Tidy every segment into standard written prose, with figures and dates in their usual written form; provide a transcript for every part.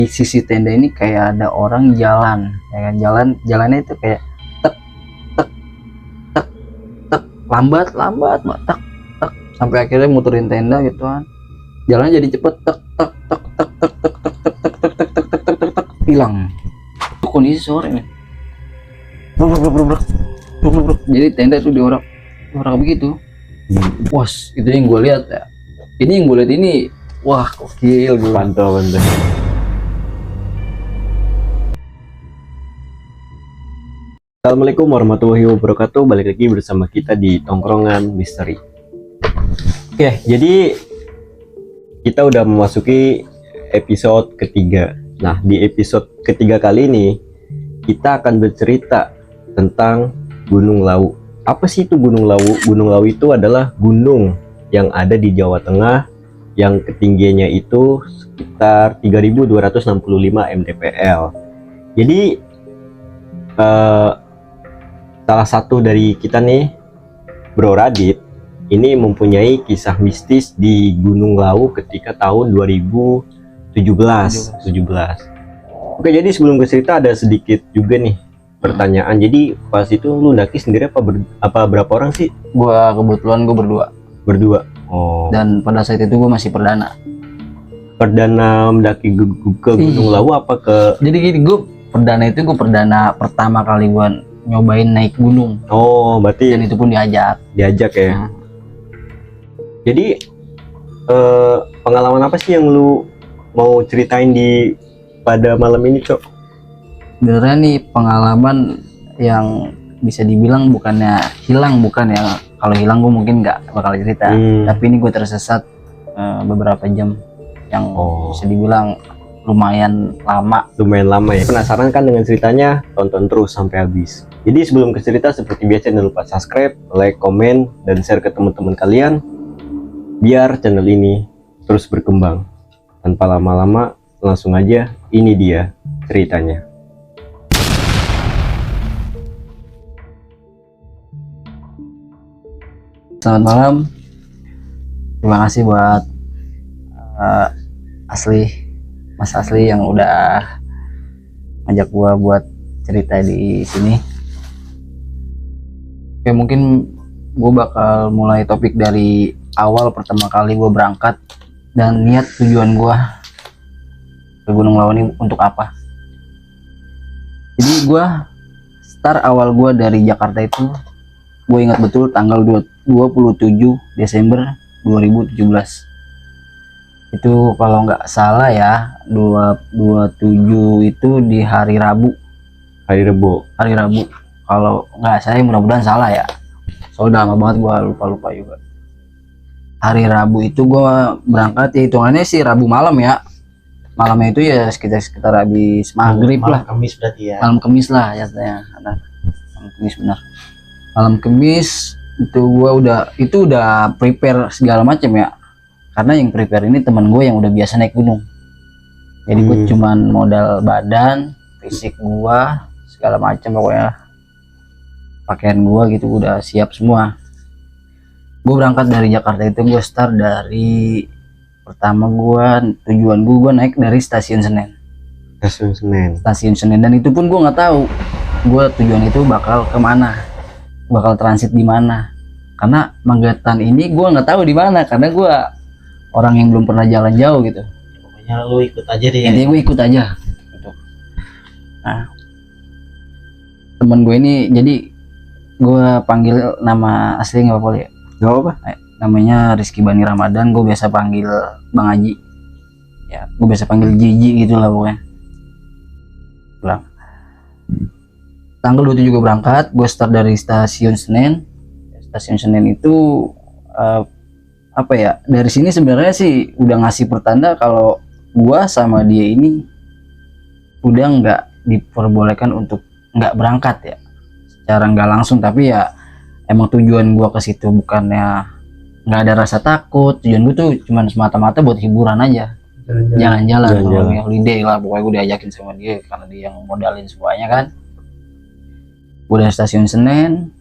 di sisi tenda ini kayak ada orang jalan, ya kan, jalannya itu kayak tek tek tek tek, lambat tek tek, sampai akhirnya muterin tenda gitu kan, jalannya jadi cepet, tek tek tek tek tek tek tek tek tek tek tek tek tek tek tek, hilang. Itu kondisi sore nih, jadi tenda itu diorak begitu. Bos, itu yang gue lihat ya. Ini yang gue lihat ini, wah gokil gue. Pantau. Assalamualaikum warahmatullahi wabarakatuh. Balik lagi bersama kita di Tongkrongan Misteri. Oke, jadi kita udah memasuki episode ketiga. Nah, di episode ketiga kali ini kita akan bercerita tentang Gunung Lawu. Apa sih itu Gunung Lawu? Gunung Lawu itu adalah gunung yang ada di Jawa Tengah yang ketinggiannya itu sekitar 3.265 mdpl. Jadi salah satu dari kita nih, Bro Radit, ini mempunyai kisah mistis di Gunung Lawu ketika tahun 2017. Oke, jadi sebelum ke cerita ada sedikit juga nih pertanyaan. Jadi pas itu lu daki sendiri apa berapa orang sih? Gua kebetulan gue berdua. Oh. Dan pada saat itu gue masih perdana Mendaki ke Gunung Lawu apa ke? Jadi gini, gue perdana pertama kali gue nyobain naik gunung. Oh, berarti Dan itu pun diajak ya. Jadi pengalaman apa sih yang lu mau ceritain pada malam ini, Cok? Sebenarnya nih pengalaman yang bisa dibilang bukannya hilang, bukan ya. Kalau hilang gue mungkin nggak bakal cerita. Tapi ini gue tersesat beberapa jam yang bisa dibilang lumayan lama ya. Penasaran kan dengan ceritanya? Tonton terus sampai habis. Jadi sebelum ke cerita, seperti biasa jangan lupa subscribe, like, komen, dan share ke teman-teman kalian biar channel ini terus berkembang. Tanpa lama-lama, langsung aja, ini dia ceritanya. Selamat malam. Terima kasih buat Mas Asli yang udah ngajak gua buat cerita di sini. Oke, mungkin gua bakal mulai topik dari awal pertama kali gua berangkat dan niat tujuan gua ke Gunung Lawu ini untuk apa. Jadi gua start awal gua dari Jakarta itu, gue ingat betul tanggal 27 Desember 2017. Itu kalau nggak salah ya, 27 itu di hari Rabu. Hari Rabu. Kalau nggak salah, mudah-mudahan salah ya. Soalnya lama banget gue lupa juga. Hari Rabu itu gue berangkat, ya hitungannya sih Rabu malam ya. Malamnya itu ya sekitar habis maghrib lah. Kamis berarti ya. Malam Kamis lah ya, malam Kamis benar. Malam Kamis itu gua udah prepare segala macam ya, karena yang prepare ini teman gue yang udah biasa naik gunung. Jadi gue cuman modal badan, fisik gua, segala macam pokoknya, pakaian gua gitu udah siap semua. Gue berangkat dari Jakarta itu, gue start dari pertama tujuan gua naik dari stasiun Senen. Dan itu pun gua nggak tahu gua tujuan itu bakal kemana, bakal transit di mana, karena Manggatan ini gue nggak tahu di mana, karena gue orang yang belum pernah jalan jauh gitu. Pokoknya lu ikut aja deh. Intinya gue ikut aja gitu. Nah, temen gue ini, jadi gue panggil nama asli nggak apa-apa ya? Nggak apa? Namanya Rizky Bani Ramadan, gue biasa panggil Bang Haji ya, gue biasa panggil Jiji gitu lah pokoknya. Pulang tanggal 27 juga berangkat. Gue start dari stasiun Senen. Stasiun Senen itu apa ya, dari sini sebenarnya sih udah ngasih pertanda kalau gua sama dia ini udah nggak diperbolehkan untuk nggak berangkat ya, secara nggak langsung. Tapi ya emang tujuan gua ke situ bukannya nggak ada rasa takut. Tujuan gua tuh cuman semata-mata buat hiburan aja, jalan-jalan holiday lah pokoknya. Gue diajakin sama dia karena dia yang modalin semuanya kan. Gue dari stasiun Senen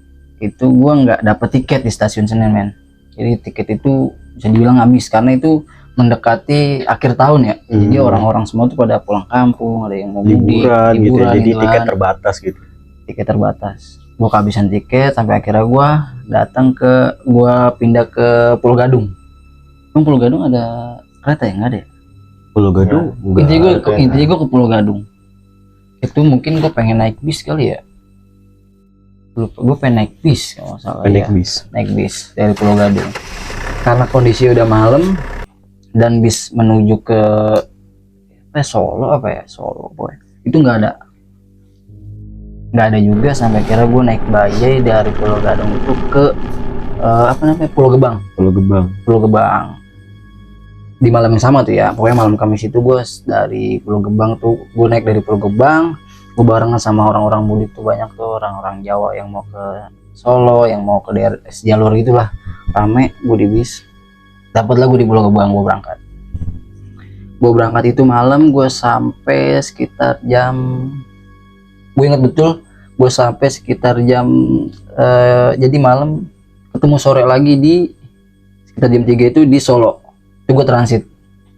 itu gue nggak dapet tiket di stasiun Senen, men. Jadi tiket itu bisa dibilang habis, karena itu mendekati akhir tahun ya. Jadi orang-orang semua tuh pada pulang kampung, ada yang mau mudik, liburan gitu ya. Jadi gitu tiket kan. terbatas gitu. Tiket terbatas. Gue kehabisan tiket sampai akhirnya gue pindah ke Pulau Gadung. Emang Pulau Gadung ada kereta ya? Nggak ada ya? Pulau Gadung enggak. Intinya gue ke Pulau Gadung. Itu mungkin gue pengen naik bis kali ya. Gue pengen naik bis kalau nggak salah. Naik bis. Naik bis dari Pulau Gadung. Karena kondisi udah malam dan bis menuju ke Solo boy. Itu nggak ada juga sampai kira gue naik bajai dari Pulau Gadung itu ke Pulau Gebang. Di malam yang sama tuh ya, pokoknya malam Kamis itu gue dari Pulau Gebang tuh, gue naik dari Pulau Gebang, gue barengan sama orang-orang mudik tuh, banyak tuh orang-orang Jawa yang mau ke Solo, yang mau ke daerah jalur gitulah, rame. Gue di bis, dapatlah gue di Pulau Gebang. Gue berangkat itu malam, gue sampai sekitar jam, gue ingat betul, gue sampai sekitar jam jadi malam, ketemu sore lagi di sekitar jam 3 itu di Solo. Itu gue transit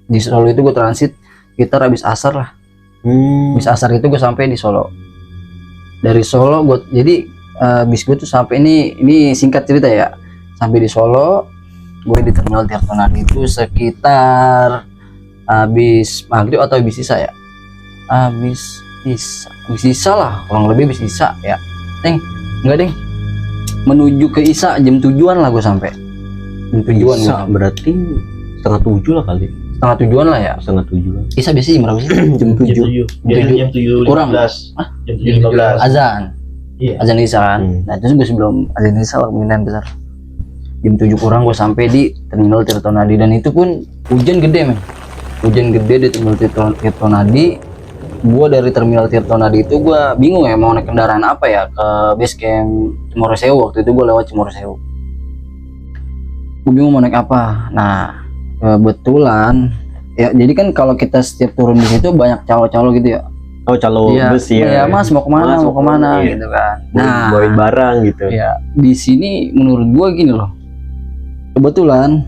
di Solo, itu gue transit sekitar habis asar lah. Habis asar itu gue sampai di Solo. Dari Solo gue jadi bis gue tuh sampai ini singkat cerita ya, sampai di Solo gue di Terminal Tirtonadi itu sekitar habis maghrib atau habis sisa ya, habis sisa lah, kurang lebih habis sisa ya, enggak menuju ke Isa jam 7-an lah gue sampai. Jam 7-an berarti setengah 7 lah kali. Setengah 7-an lah ya. Setengah 7-an. Isa biasanya jam berapa sih? Jam 7. Jam 7 kurang. Jam 7.15. Azan. Iya. Azan Isa kan. Nah, terus gue sebelum azan Isa lah kemungkinan besar. Jam 7 kurang gue sampai di Terminal Tirtonadi, dan itu pun hujan gede men. Hujan gede di Terminal Tirtonadi. Gue dari Terminal Tirtonadi itu gue bingung ya mau naik kendaraan apa ya ke base camp Cemoro Sewu. Waktu itu gue lewat Cemoro Sewu. Gue bingung mau naik apa. Nah, kebetulan ya, jadi kan kalau kita setiap turun di situ banyak calo-calo gitu ya. Oh, calo bus ya. Iya, Mas mau kemana iya. gitu kan. Nah, bawain barang gitu. ya di sini menurut gue gini loh. Kebetulan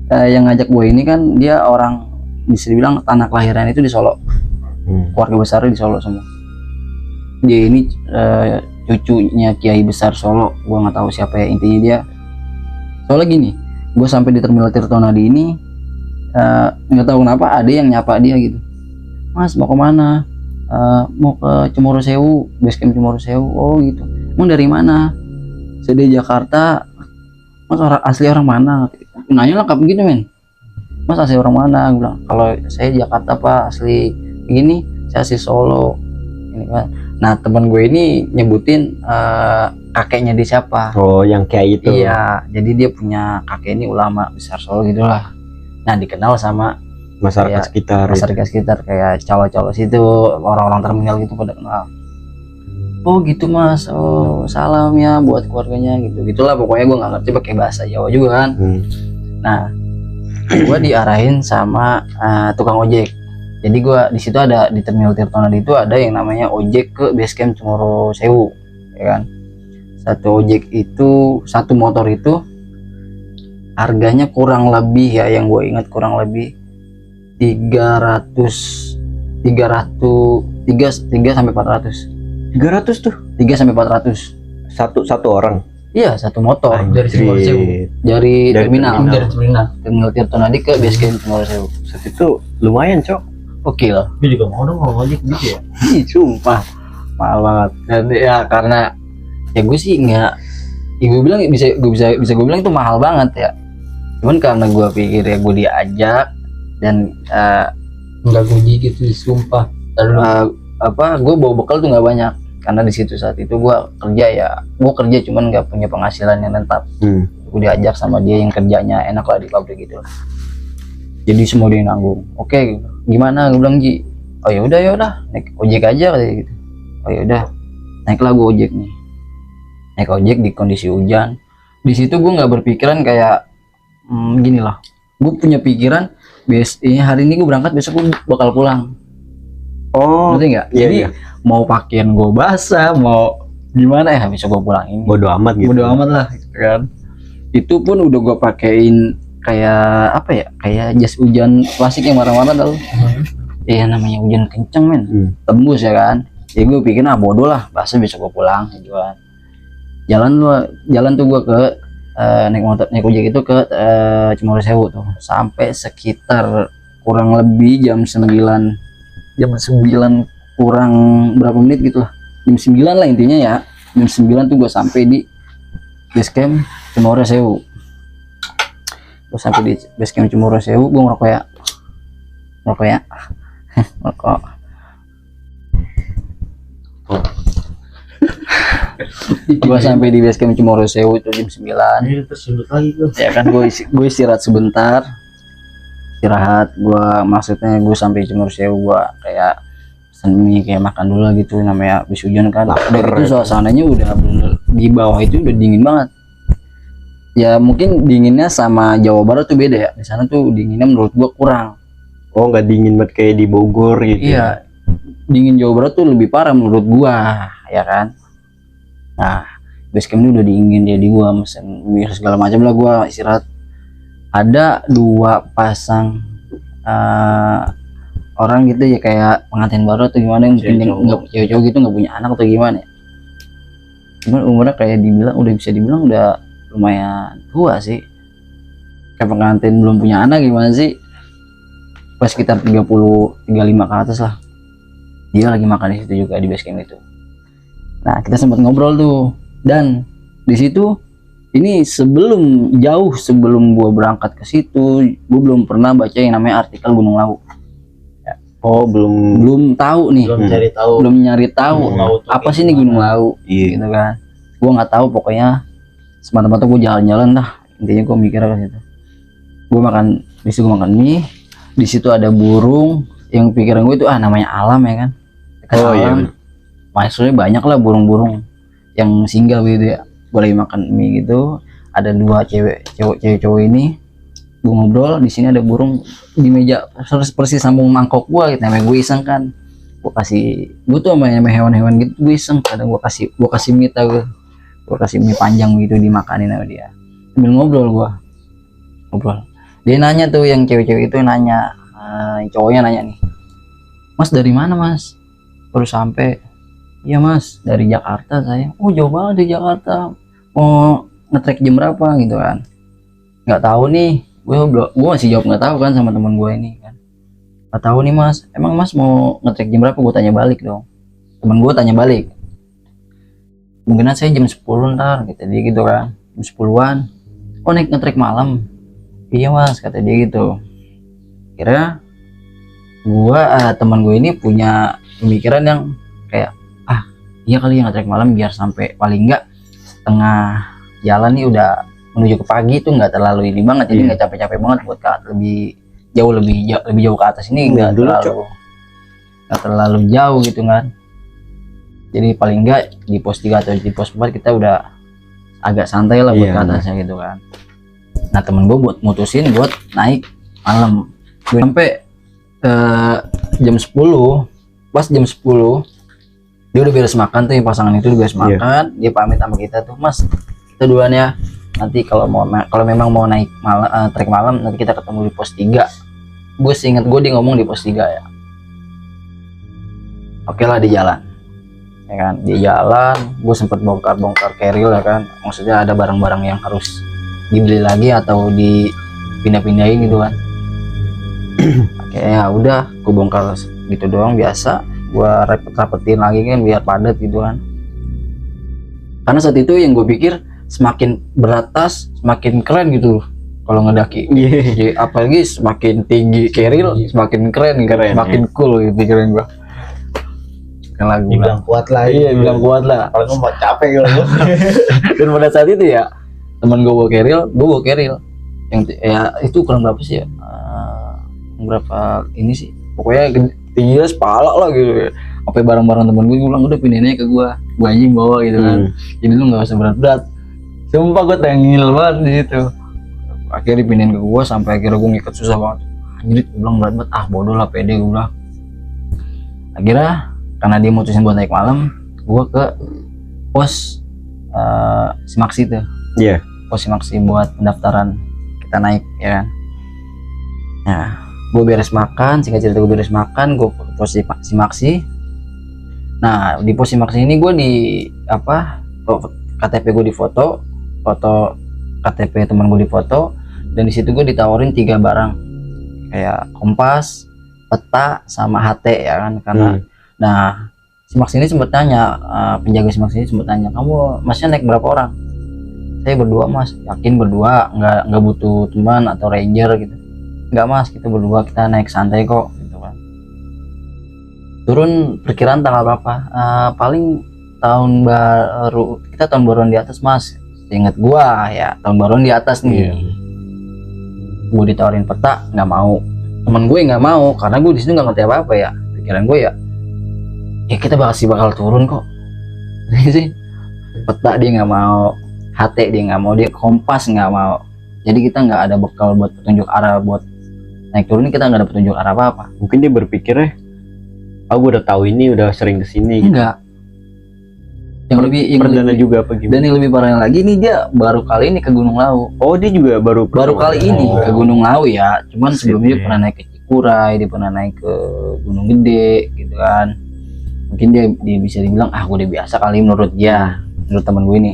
yang ngajak gue ini kan dia orang, bisa dibilang tanah kelahiran itu di Solo. Keluarga besarnya di Solo semua. Dia ini cucunya Kiai Besar Solo. Gue nggak tahu siapa ya, intinya dia. Soalnya gini, gue sampai di Terminal Tirtonadi ini nggak tahu kenapa ada yang nyapa dia gitu. Mas mau kemana? Mau ke Cemoro Sewu, base camp Cemoro Sewu. Oh gitu. Emang dari mana? Saya dari Jakarta. Mas asli orang mana? Nanya lengkap gitu men. Mas asli orang mana? Gue bilang kalau saya Jakarta pak, asli gini. Saya asli Solo. Ini kan. Nah teman gue ini nyebutin kakeknya dia siapa. Oh, yang kayak itu. Iya, jadi dia punya kakek ini ulama besar Solo gitulah. Nah dikenal sama masyarakat sekitar kayak calo-calo situ, orang-orang terminal gitu pada kenal. Oh gitu mas, oh salam ya buat keluarganya gitu gitulah. Pokoknya gue nggak ngerti pakai bahasa Jawa juga kan. Nah gue diarahin sama tukang ojek. Jadi gue di situ ada di Terminal Tirtonadi itu ada yang namanya ojek ke base camp Cemoro Sewu, ya kan. Satu ojek itu, satu motor itu harganya kurang lebih ya, yang gue ingat kurang lebih 300 sampai 400. 300 tuh. 3 sampai 400. Satu orang. Iya, satu motor. Dari Cemoro Sewu. Dari terminal. Terminal Tirtonadi ke base camp Cemoro Sewu. Itu lumayan, Cok. Oke lah. Gue juga mau dong mau ngojek gitu ya. Ih, sumpah mahal banget. Dan ya karena ya gue sih nggak, ya gue bilang bisa gue bilang itu mahal banget ya. Cuman karena gue pikir ya gue diajak dan Nggak gue gitu sumpah. gue bawa bekal tuh nggak banyak karena di situ saat itu gue kerja cuman nggak punya penghasilan yang tetap. Gue diajak sama dia yang kerjanya enak lah di pabrik gitu lah. Jadi semua dia nanggung. Oke, gimana? Gue bilang Ji. Oh ya udah naik ojek aja kayak gitu. Oh ya udah, naiklah gue ojek nih. Naik ojek di kondisi hujan. Di situ gue nggak berpikiran kayak gini lah. Gue punya pikiran hari ini gue berangkat, besok gue bakal pulang. Oh, ngerti nggak? Iya, Jadi mau pakaian gue basah, mau gimana ya besok gue pulang ini. Bodo amat gitu. Bodo amat lah, gitu kan. Itu pun udah gue pakein kayak apa ya, kayak jas hujan plastik yang warna-warna tau. Iya namanya hujan kenceng men, tembus ya kan. Ya gue pikir bodoh lah, bahasa besok gue pulang gitu kan. Jalan tuh gue ke naik ojek itu ke Cemoro Sewu tuh, sampai sekitar kurang lebih jam 9 kurang berapa menit gitu lah, jam 9 lah intinya ya. Jam 9 tuh gue sampai di base camp Cemoro Sewu. Gue sampai di base camp Cemoro Sewu, gue ngerokok ya ngerokok. Gue sampai di base camp Cemoro Sewu itu jam 9. Ini tersundut lagi tuh. Ya kan gue istirahat sebentar. Maksudnya gue sampai Cemoro Sewu, gue kayak pesen mie, kayak makan dulu lah gitu, namanya habis hujan kan. Udah gitu suasananya udah bener, di bawah itu udah dingin banget. Ya mungkin dinginnya sama Jawa Barat tuh beda ya. Di sana tuh dinginnya menurut gue kurang. Oh, nggak dingin banget kayak di Bogor gitu. Iya. Dingin Jawa Barat tuh lebih parah menurut gua, ya kan. Nah, base camp ini udah dingin, jadi gua mesen mie segala macam lah, gua istirahat. Ada 2 pasang orang gitu ya, kayak pengantin baru atau gimana, yang mungkin nggak cowok gitu, nggak punya anak atau gimana ya. Cuman umurnya kayak bisa dibilang udah lumayan tua sih. Kayak pengantin belum punya anak gimana sih. Pas sekitar 35 ke atas lah. Dia lagi makan di situ juga, di base camp itu. Nah, kita sempat ngobrol tuh, dan di situ ini jauh sebelum gua berangkat ke situ, gua belum pernah baca yang namanya artikel Gunung Lawu. Ya. Oh, belum tahu nih. Belum nyari tahu apa sih ini Gunung Lawu, gitu kan. Gua nggak tahu, pokoknya semata-mata gua jalan-jalan dah. Intinya gua mikir ke situ. Gua makan mie, di situ ada burung, yang pikiran gue itu namanya alam ya kan. Alam. Maksudnya banyak lah burung-burung yang singgah gitu ya. Boleh makan mie gitu. Ada 2 cewek ini. Gue ngobrol, di sini ada burung di meja persis sambung mangkok gua gitu. Namanya gue iseng kan. Gue tuh sama hewan-hewan gitu, gue iseng. Kadang gue kasih mie tau. Gue kasih mie panjang gitu, dimakanin sama dia. Sambil ngobrol. Dia nanya tuh, yang cewek-cewek itu nanya, cowoknya nanya nih, "Mas dari mana mas?" "Baru sampai." "Iya mas, dari Jakarta saya." "Oh jauh banget dari Jakarta, mau nge-trek jam berapa?" gitu kan. Nggak tahu nih, gue masih jawab nggak tahu kan sama teman gue ini kan. "Nggak tahu nih mas, emang mas mau nge-trek jam berapa?" Gue tanya balik dong. Temen gue tanya balik, "Mungkin saya jam 10 ntar," kata dia gitu kan. Jam 10-an. "Oh naik nge-trek malam?" "Iya mas," kata dia gitu. Kira teman gue ini punya pemikiran yang kayak, iya kali yang nge-trek malam biar sampai paling enggak setengah jalan nih udah menuju ke pagi, itu nggak terlalu ini banget, jadi nggak capek-capek banget buat lebih jauh ke atas ini, nggak terlalu jauh gitu kan. Jadi paling enggak di pos 3 atau di pos 4 kita udah agak santai lah buat ke atasnya gitu kan. Nah temen gue mutusin buat naik malam. Gue sampai jam 10, pas jam 10 dia udah beres makan tuh, yang pasangan itu udah beres makan. Dia pamit sama kita tuh, "Mas kita duluan ya, nanti kalau memang mau naik trek malam nanti kita ketemu di pos 3. Gue seinget gue dia ngomong di pos 3 ya. Oke lah, di jalan ya kan. Di jalan gue sempet bongkar keril ya kan, maksudnya ada barang-barang yang harus dibeli lagi atau dipindah-pindahin gitu kan. Oke ya udah, gue bongkar gitu doang biasa. Gue rapetin lagi kan biar padat gitu kan. Karena saat itu yang gue pikir semakin beratas semakin keren gitu kalau ngedaki. Jadi, apalagi semakin tinggi keril semakin keren, semakin cool gitu pikiran gue. Kan lagu Bilang kuat lah. Iya, bilang kuat lah. Kalau nggak mau capek gitu. Dan pada saat itu ya teman gue bawa keril yang ya itu kurang berapa sih ya, berapa ini sih, pokoknya tingginya sepala lah gitu. Sampai barang-barang teman gue bilang udah pindahinnya ke gue anjing bawa gitu kan. Jadi lu nggak usah berat-berat. Sumpah gue tengil banget di situ. Akhirnya dipindahin ke gue, sampai akhirnya gue ngikut susah banget. Anjir, gue bilang berat banget, bodoh lah, pede gue bilang. Akhirnya karena dia mutusin buat naik malam, gue ke pos Simaksi tuh. Pos Simaksi buat pendaftaran kita naik ya kan. Nah gue beres makan, singkat cerita gue beres makan, gue pos si Maxi. Nah di pos si Maxi ini gue di KTP gue difoto, foto KTP teman gue difoto, dan di situ gue ditawarin 3 barang kayak kompas, peta, sama HT ya kan. Karena nah si Max ini sempat tanya, penjaga si Max ini sempat tanya, kamu masnya naik berapa orang? Saya berdua mas. Yakin berdua, nggak butuh teman atau ranger gitu? Nggak mas, kita berdua, kita naik santai kok gitu kan. Turun perkiraan tanggal berapa? Paling tahun baru, kita tahun baruan di atas mas. Ingat gua ya, tahun baruan di atas nih. Gue ditawarin peta, nggak mau. Temen gue nggak mau karena gue di situ nggak ngerti apa-apa ya. Pikiran gue ya kita bakal turun kok. Sih peta dia nggak mau, HT dia nggak mau, dia kompas nggak mau. Jadi kita nggak ada bekal buat petunjuk arah buat naik turun, kita nggak ada petunjuk arah apa-apa. Mungkin dia berpikirnya, gue udah tahu ini, udah sering kesini. Enggak. Yang Perdana lebih, juga apa gimana? dan yang lebih parahnya lagi, ini dia baru kali ini ke Gunung Lawu. Oh dia juga baru Kali ini ke Gunung Lawu ya. Cuman Sip, sebelumnya dia ya. pernah naik ke Cikuray, dia pernah naik ke Gunung Gede gitu kan. Mungkin dia bisa dibilang gue udah biasa kali menurut dia, menurut teman gue ini.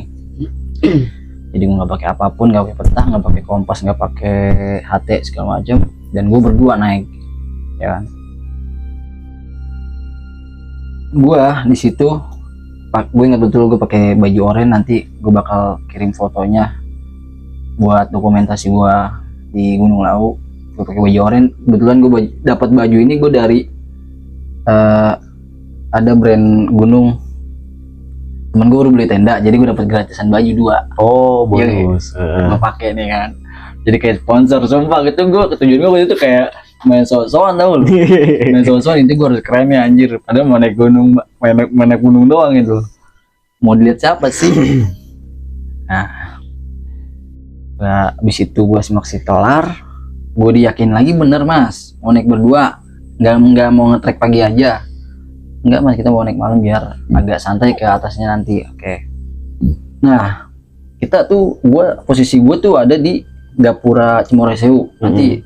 Jadi gue nggak pakai apapun, nggak pakai peta, nggak pakai kompas, nggak pakai HT segala macam, dan gue berdua naik ya kan. Gue di situ, gue ingat betul gue pakai baju oranye. Nanti gue bakal kirim fotonya buat dokumentasi gue di Gunung Lawu. Gue pakai baju oranye. Kebetulan gue dapat baju ini gue dari ada brand gunung, temen gue baru beli tenda, jadi gue dapat gratisan baju 2. Oh bonus. Gue pakai nih kan, jadi kayak sponsor. Sumpah gitu, gue ketujuan gue waktu itu kayak main so-soan tau lu. Main so-soan itu gue harus keren ya anjir. Padahal mau naik gunung, main naik gunung doang itu. Mau dilihat siapa sih? Nah abis itu gue simak si telar, gue diyakin lagi bener mas, mau naik berdua, nggak mau nge-trek pagi aja. Enggak mas, kita mau naik malam biar agak santai ke atasnya nanti. Oke. Nah kita tuh, posisi gue tuh ada di Gapura Cimoresewu. Nanti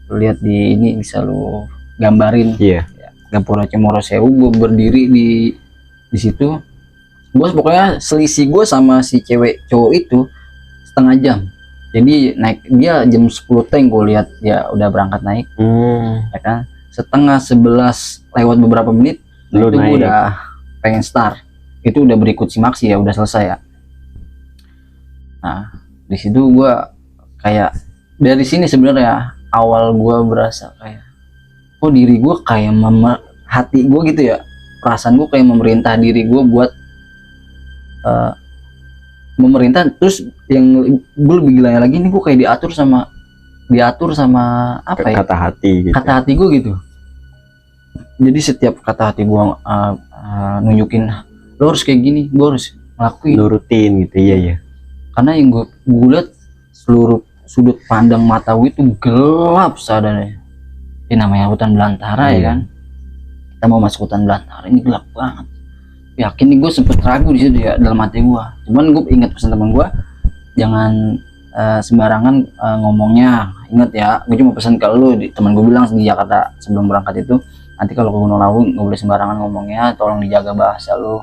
lu lihat di ini, bisa lu gambarin. Iya. Gapura Cimoresewu, gue berdiri di situ. Bos, pokoknya selisih gue sama si cowok itu setengah jam. Jadi naik dia jam 10 teng, gue lihat ya udah berangkat naik. Ya kan, setengah 11 lewat beberapa menit. Nah, itu gue udah pengen start. Itu udah berikut si Maxi ya, udah selesai ya. Nah di situ gue kayak, dari sini sebenarnya awal gue berasa kayak, diri gue kayak hati gue gitu ya, perasaan gue kayak memerintah diri gue buat memerintah. Terus yang gue lebih gilanya lagi, ini gue kayak diatur sama apa ya, kata hati gitu. Kata hati gue gitu. Jadi setiap kata hati gue nunjukin, lo harus kayak gini, gue harus ngelakuin, nurutin gitu. Iya. Karena yang gue lihat, seluruh sudut pandang mata gue itu gelap seadanya. Ini namanya hutan belantara ya kan. Kita mau masuk hutan belantara, ini gelap banget. Yakin nih, gue sempet ragu di situ ya dalam hati gue. Cuman gue ingat pesan teman gue, jangan sembarangan ngomongnya. Ingat ya, gue cuma pesan ke lu, teman gue bilang di Jakarta sebelum berangkat itu, nanti kalau ke Gunung Lawu nggak boleh sembarangan ngomongnya, tolong dijaga bahasa lu,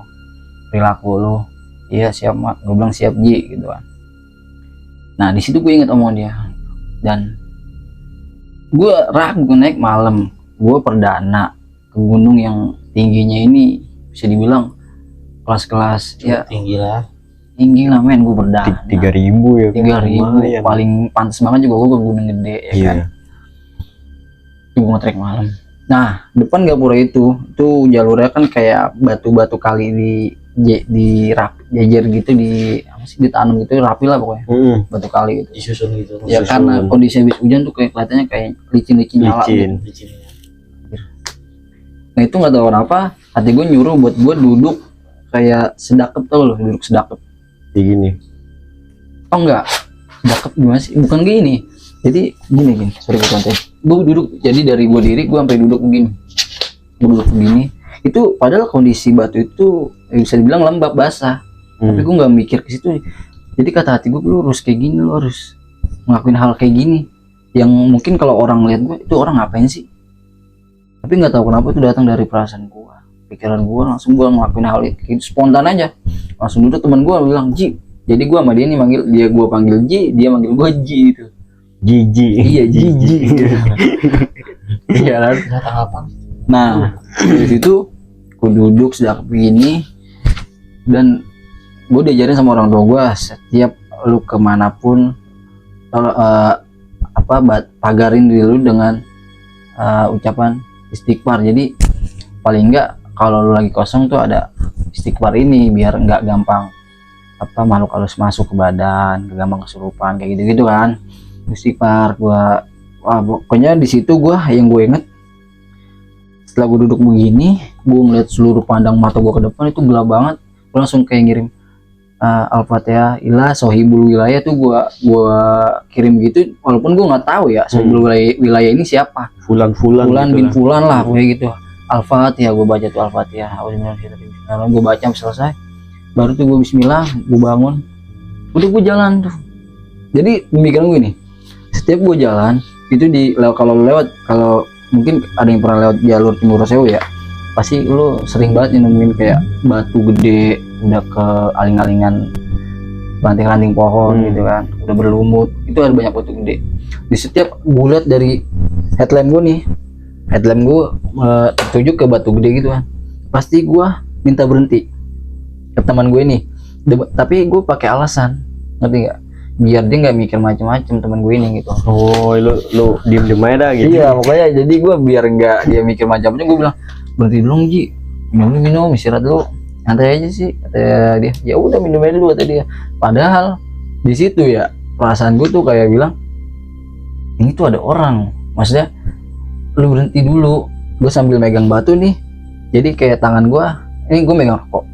perilaku lu. Iya siap mak, gue bilang siap Ji gitu kan. Nah di situ gue ingat omongan dia, dan gue ragu naik malam. Gue perdana ke gunung yang tingginya ini bisa dibilang kelas-kelas ya, tinggi lah men. Gue perdana 3.000 ya. 3.000 paling pantas banget juga gue ke Gunung Gede ya kan. Gue nge-trek malam. Nah depan Gapura itu jalurnya kan kayak batu-batu kali di jajar gitu, ditanam gitu, rapi lah pokoknya. Batu kali gitu, disusun gitu ya. Karena kondisi habis hujan tuh kayak kelihatannya kayak licin nyala gitu. Nah itu nggak tahu kenapa hati gue nyuruh buat gue duduk kayak sedakep, tau loh, duduk sedakep kayak gini. Oh enggak, sedakep gimana sih, bukan gini. Jadi gini, sorry gue contohin. Gue duduk, jadi dari gue diri gue sampai duduk begini. Gue duduk begini. Itu padahal kondisi batu itu bisa dibilang lembab basah. Tapi gue nggak mikir ke situ. Jadi kata hati gue, lu harus kayak gini, lu harus ngelakuin hal kayak gini yang mungkin kalau orang lihat gue itu orang ngapain sih, tapi nggak tahu kenapa itu datang dari perasaan gue, pikiran gue, langsung gue ngelakuin hal itu spontan aja. Langsung duduk teman gue bilang Ji, jadi gue sama dia nih manggil dia, gue panggil Ji, dia manggil gue Ji gitu. Jiji. Iya Ji. Iya kan. Ternyata apa? Nah dari situ gue duduk sedang begini, dan gue diajarin sama orang tua gue, setiap lu kemanapun pagarin diri lu dengan ucapan istighfar. Jadi paling enggak kalau lu lagi kosong tuh ada istighfar ini, biar enggak gampang makhluk halus masuk ke badan, gampang kesurupan kayak gitu kan. Istighfar gua, pokoknya di situ gua yang gue inget, setelah gue duduk begini, gue ngeliat seluruh pandang mata gue ke depan itu gelap banget. Gue langsung kayak ngirim Al-Fatihah ila sohibul wilayah tuh gua kirim gitu, walaupun gua nggak tahu ya sohibul wilayah ini siapa, Fulan bin Fulan lah kayak gitu. Al-Fatihah gua baca tuh, Al-Fatihah gua baca selesai, baru tuh gua bismillah, gua bangun, udah gua jalan tuh. Jadi pemikiran gue nih, setiap gua jalan itu kalau mungkin ada yang pernah lewat jalur Timur Sewu ya, pasti lu sering banget nemuin kayak batu gede udah ke aling-alingan ranting-ranting pohon gitu kan, udah berlumut, itu ada banyak batu gede. Di setiap gue lihat dari headlamp gue tertuju ke batu gede gitu kan, pasti gue minta berhenti ke teman gue ini, tapi gue pakai alasan, ngerti nggak, biar dia nggak mikir macam-macam teman gue ini gitu. Oh, lu diem aja dah gitu. Iya, pokoknya jadi gue biar nggak dia mikir macam-macam, gue bilang berhenti dulu Ji, minum istirahat dulu, santai aja sih kata dia. Ya udah minum aja dulu kata dia. Padahal di situ ya perasaan gue tuh kayak bilang ini tuh ada orang, maksudnya lu berhenti dulu. Gue sambil megang batu nih, jadi kayak tangan gue ini gue megang rokok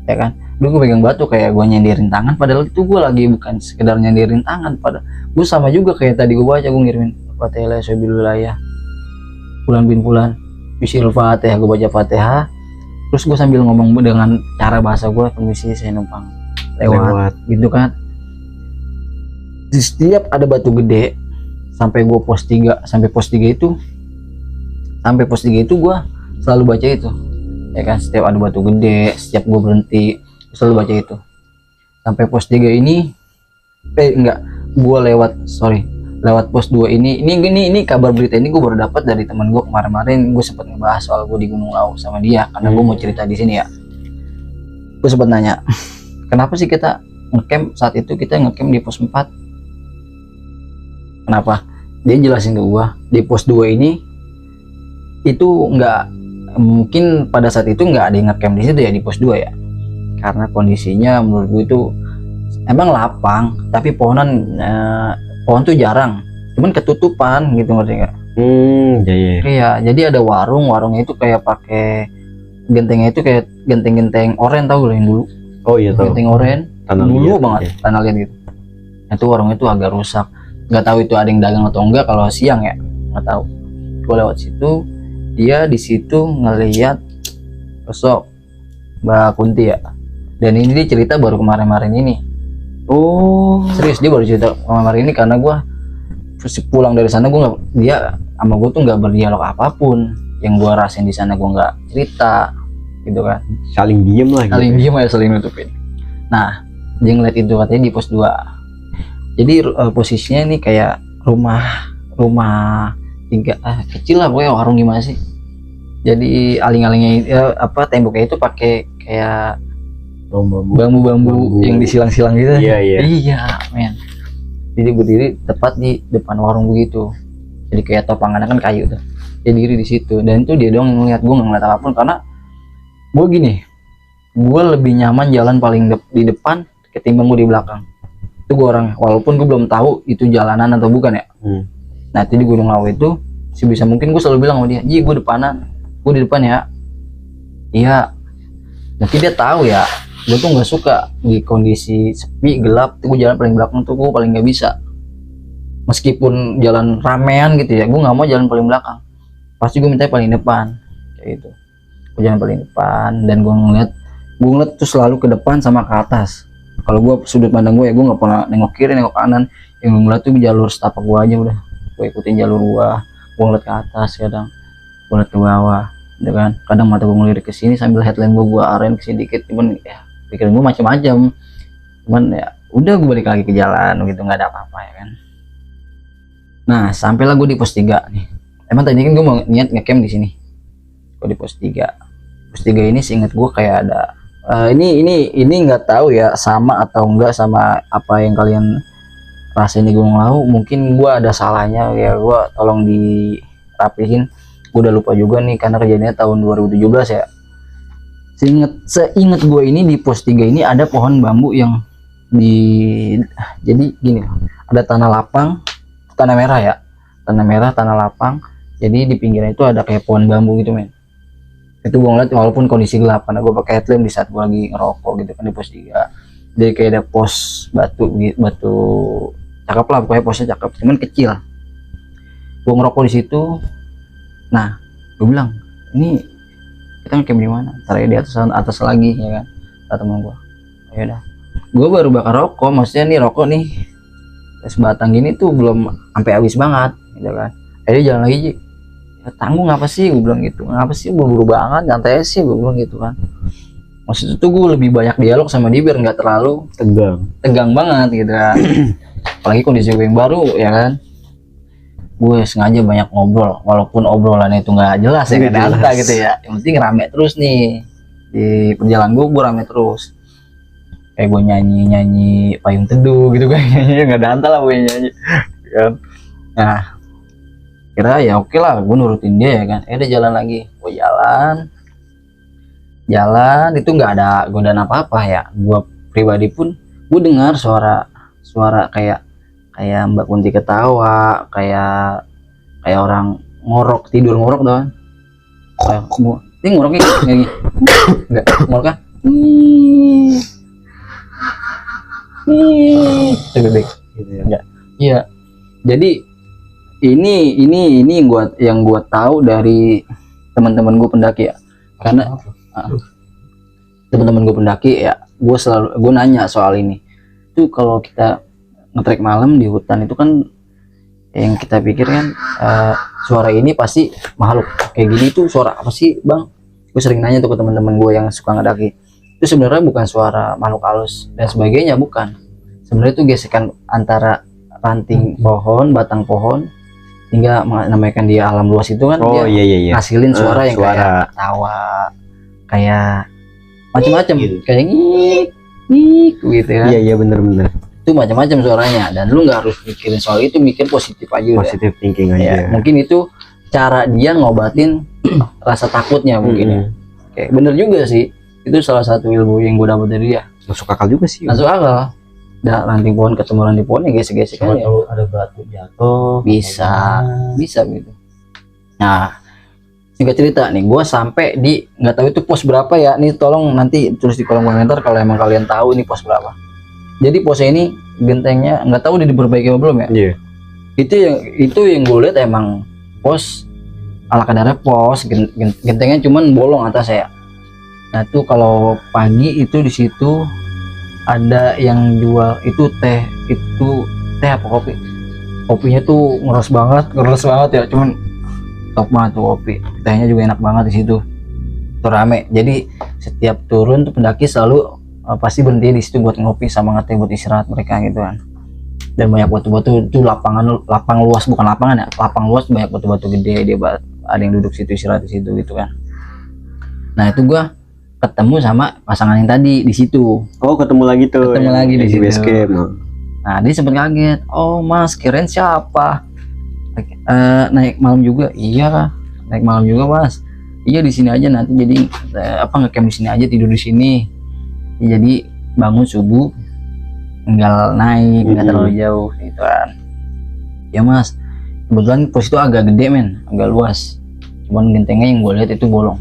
ya kan, gue megang batu kayak gue nyenderin tangan, padahal itu gue lagi bukan sekedar nyenderin tangan, padahal gue sama juga kayak tadi gue baca, gue ngirimin Fatihah sobil wilayah Fulan bin Fulan bisil Fatihah, gue baca Fatihah, terus gue sambil ngomong dengan cara bahasa gue, permisi saya numpang lewat gitu kan. Di setiap ada batu gede sampai gue pos 3 itu gue selalu baca itu ya kan. Setiap ada batu gede, setiap gue berhenti selalu baca itu sampai pos 3 ini. Gue lewat pos 2 ini kabar berita ini gue baru dapat dari teman gue kemarin gue sempat ngebahas soal gue di Gunung Lau sama dia, karena gue mau cerita di sini ya. Gue sempat nanya kenapa sih kita ngecamp saat itu, kita ngecamp di pos 4, kenapa? Dia jelasin ke gue di pos 2 ini itu nggak mungkin, pada saat itu nggak ada yang ngecamp di situ ya di pos 2 ya, karena kondisinya menurut gue itu emang lapang tapi pohon tuh jarang, cuman ketutupan gitu, ngerti nggak? Iya, jadi ada warungnya itu kayak pakai gentengnya itu kayak genteng-genteng oren, tau yang dulu? Oh iya tahu. Genteng oren dulu banget, tanah liat gitu. Itu warungnya itu agak rusak, nggak tahu itu ada yang dagang atau enggak kalau siang ya, nggak tahu. Gue lewat situ, dia di situ ngelihat sosok Mbak Kunti ya, dan ini dia cerita baru kemarin ini. Oh serius, dia baru cerita kemarin ini, karena gue pulang dari sana dia sama gue tuh nggak berdialog apapun, yang gue rasain di sana gue nggak cerita gitu kan, saling diem lah, saling diem aja, saling nutupin. Nah dia ngeliat itu katanya di pos 2, jadi posisinya ini kayak rumah 3 kecil lah pokoknya, warung gimana sih, jadi aling-alingnya temboknya itu pakai kayak bambu yang disilang-silang gitu. Iya men, jadi berdiri tepat di depan warung begitu, jadi kayak topangannya kan kayu tuh, dia diri di situ, dan itu dia doang ngeliat, gue nggak ngeliat apapun, karena gue lebih nyaman jalan paling di depan ketimbang gue di belakang. Itu gue orang, walaupun gue belum tahu itu jalanan atau bukan ya. Nah di Gunung Lawu itu sebisa mungkin gue selalu bilang sama dia, Ji gue di depan ya. Iya, nanti dia tahu ya gue tuh nggak suka di kondisi sepi gelap tuh, gue jalan paling belakang tuh, gue paling nggak bisa, meskipun jalan ramean gitu ya, gue nggak mau jalan paling belakang, pasti gue minta paling depan kayak gitu. Gue jalan paling depan, dan gue ngeliat tuh selalu ke depan sama ke atas, Kalau gue sudut pandang gue ya, gue nggak pernah nengok kiri nengok kanan. Yang gue ngeliat tuh jalur setapak gue aja udah. Gue ikutin jalur gue ngeliat ke atas kadang, gue ngeliat ke bawah, gitu kan. Kadang mata gue ngelirik ke sini sambil headlamp gue arahin ke sini dikit. Cuman ya pikiran gue macam-macam. Cuman ya udah gue balik lagi ke jalan gitu, nggak ada apa-apa ya kan. Nah sampailah gue di pos 3 nih. Emang tadi kan gue mau niat ngecamp di sini. Gue di pos 3. Pos 3 ini seingat gue kayak ada ini nggak tahu ya sama atau enggak sama apa yang kalian rasain di Gunung Lau. Mungkin gue ada salahnya ya, gue tolong dirapihin. Gue udah lupa juga nih karena kejadiannya tahun 2017 ya. Seingat gue ini di pos 3 ini ada pohon bambu yang jadi gini, ada tanah lapang, tanah merah ya, tanah merah, tanah lapang. Jadi di pinggirnya itu ada kayak pohon bambu gitu men. Itu gue ngeliat walaupun kondisi gelap karena gue pakai headlamp di saat gue lagi ngerokok gitu kan di pos 3. Jadi kayak ada pos batu cakep lah, pokoknya posnya cakep, cuman kecil. Gue ngerokok di situ. Nah gue bilang ini kita ngecamp di mana? Ntar ya di atas lagi ya kan, kata temen gue. Ya udah, gue baru bakar rokok, maksudnya nih rokok nih sebatang gini tuh belum sampai habis banget gitu kan. Dia jalan lagi, ya, tanggung apa sih, gue bilang gitu. Ngapa sih buru-buru banget, nyantai sih, gue bilang gitu kan. Maksud itu gue lebih banyak dialog sama dia biar nggak terlalu tegang banget gitu kan. Apalagi kondisi gue yang baru ya kan. Gue sengaja banyak ngobrol, walaupun obrolannya itu nggak jelas ya, nggak data gitu ya. Yang penting rame terus nih di perjalanan gue rame terus. Kayak gue nyanyi payung teduh gitu kan, nggak danta lah gue nyanyi kan. Nah kira ya oke lah, gue nurutin dia ya kan. Dia jalan lagi, gue jalan itu nggak ada godaan apa-apa ya. Gue pribadi pun gue dengar suara kayak Mbak Kunti ketawa, kayak orang tidur ngorok doang. Ini ngoroknya kayak gini, nggak ngoroknya itu bebek gitu ya. Enggak. Iya. Jadi ini yang gua tahu dari teman-teman gue pendaki ya. Karena teman-teman gue pendaki ya, gue nanya soal ini. Itu kalau kita ngetrek malam di hutan itu kan yang kita pikir kan suara ini pasti makhluk kayak gini. Tuh suara apa sih bang? Gue sering nanya tuh ke teman-teman gue yang suka ngedaki. Itu sebenarnya bukan suara makhluk halus dan sebagainya, bukan. Sebenarnya itu gesekan antara ranting pohon, batang pohon, hingga menamaikan dia alam luas itu kan. Dia iya. ngasilin suara yang kayak tawa, kayak macam-macam gitu. Kayak ngik gitu ya. Iya bener Itu macam-macam suaranya, dan lu nggak harus mikirin soal itu, mikir positif aja. Positif thinking aja ya, mungkin itu cara dia ngobatin rasa takutnya mungkin ya. Kayak bener juga sih, itu salah satu ilmu yang gue dapat dari dia. Masuk akal juga sih. Masuk akal. Nah, ranting pohon ketemu ranting pohon ya gesek-gesek aja. Kalau ada batu jatuh Bisa gitu. Nah, singkat cerita nih, gue sampai di nggak tahu itu pos berapa ya. Nih tolong nanti tulis di kolom komentar kalau emang kalian tahu ini pos berapa. Jadi posnya ini gentengnya nggak tahu udah diperbaiki apa belum ya. Iya. Itu yang gue lihat emang pos ala kadarnya pos, gentengnya cuman bolong atas ya. Nah tuh kalau pagi itu di situ ada yang jual itu teh apa kopi. Kopinya tuh ngeres banget ya, cuman top banget tuh kopi. Tehnya juga enak banget di situ. Tuh rame. Jadi setiap turun tuh pendaki selalu pasti berhenti di situ buat ngopi sama ngeteh, buat istirahat mereka gitu kan. Dan banyak batu-batu itu lapang luas, bukan lapangan ya, lapang luas, banyak batu-batu gede. Ada yang duduk situ istirahat di situ gitu kan. Nah itu gua ketemu sama pasangan yang tadi di situ. Oh ketemu lagi di base camp. Nah dia sempat kaget, oh mas kirain siapa, naik malam juga. Iya naik malam juga mas. Iya di sini aja nanti, jadi ngecamp di sini aja, tidur di sini. Jadi bangun subuh tinggal naik, nggak terlalu jauh gitu kan. Ya mas, kebetulan pos itu agak gede men, agak luas. Cuman gentengnya yang gue lihat itu bolong.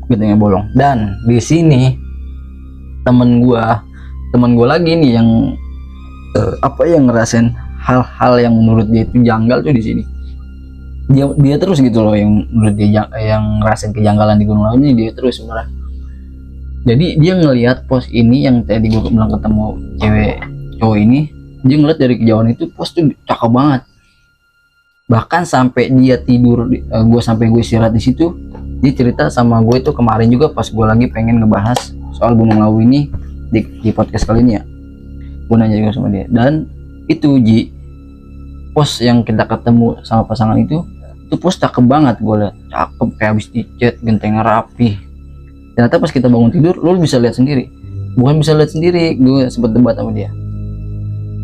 Gentengnya bolong. Dan di sini temen gue lagi nih yang yang ngerasain hal-hal yang menurut dia itu janggal tuh di sini. Dia terus gitu loh, yang menurut dia yang ngerasain kejanggalan di Gunung Lau ini dia terus sebenarnya. Jadi dia ngelihat pos ini yang tadi gue bilang ketemu cewek cowok ini, dia ngeliat dari kejauhan itu pos tuh cakep banget. Bahkan sampai dia tidur, gue sampai gue istirahat di situ, dia cerita sama gue itu kemarin juga pas gue lagi pengen ngebahas soal Gunung Lawu ini di podcast kali ini ya. Gue nanya juga sama dia, dan itu Ji, pos yang kita ketemu sama pasangan itu pos cakep banget. Gue liat cakep kayak habis dicat, gentengnya rapi. Ternyata pas kita bangun tidur, lo bisa lihat sendiri. Bukan bisa lihat sendiri, gue sempet debat sama dia.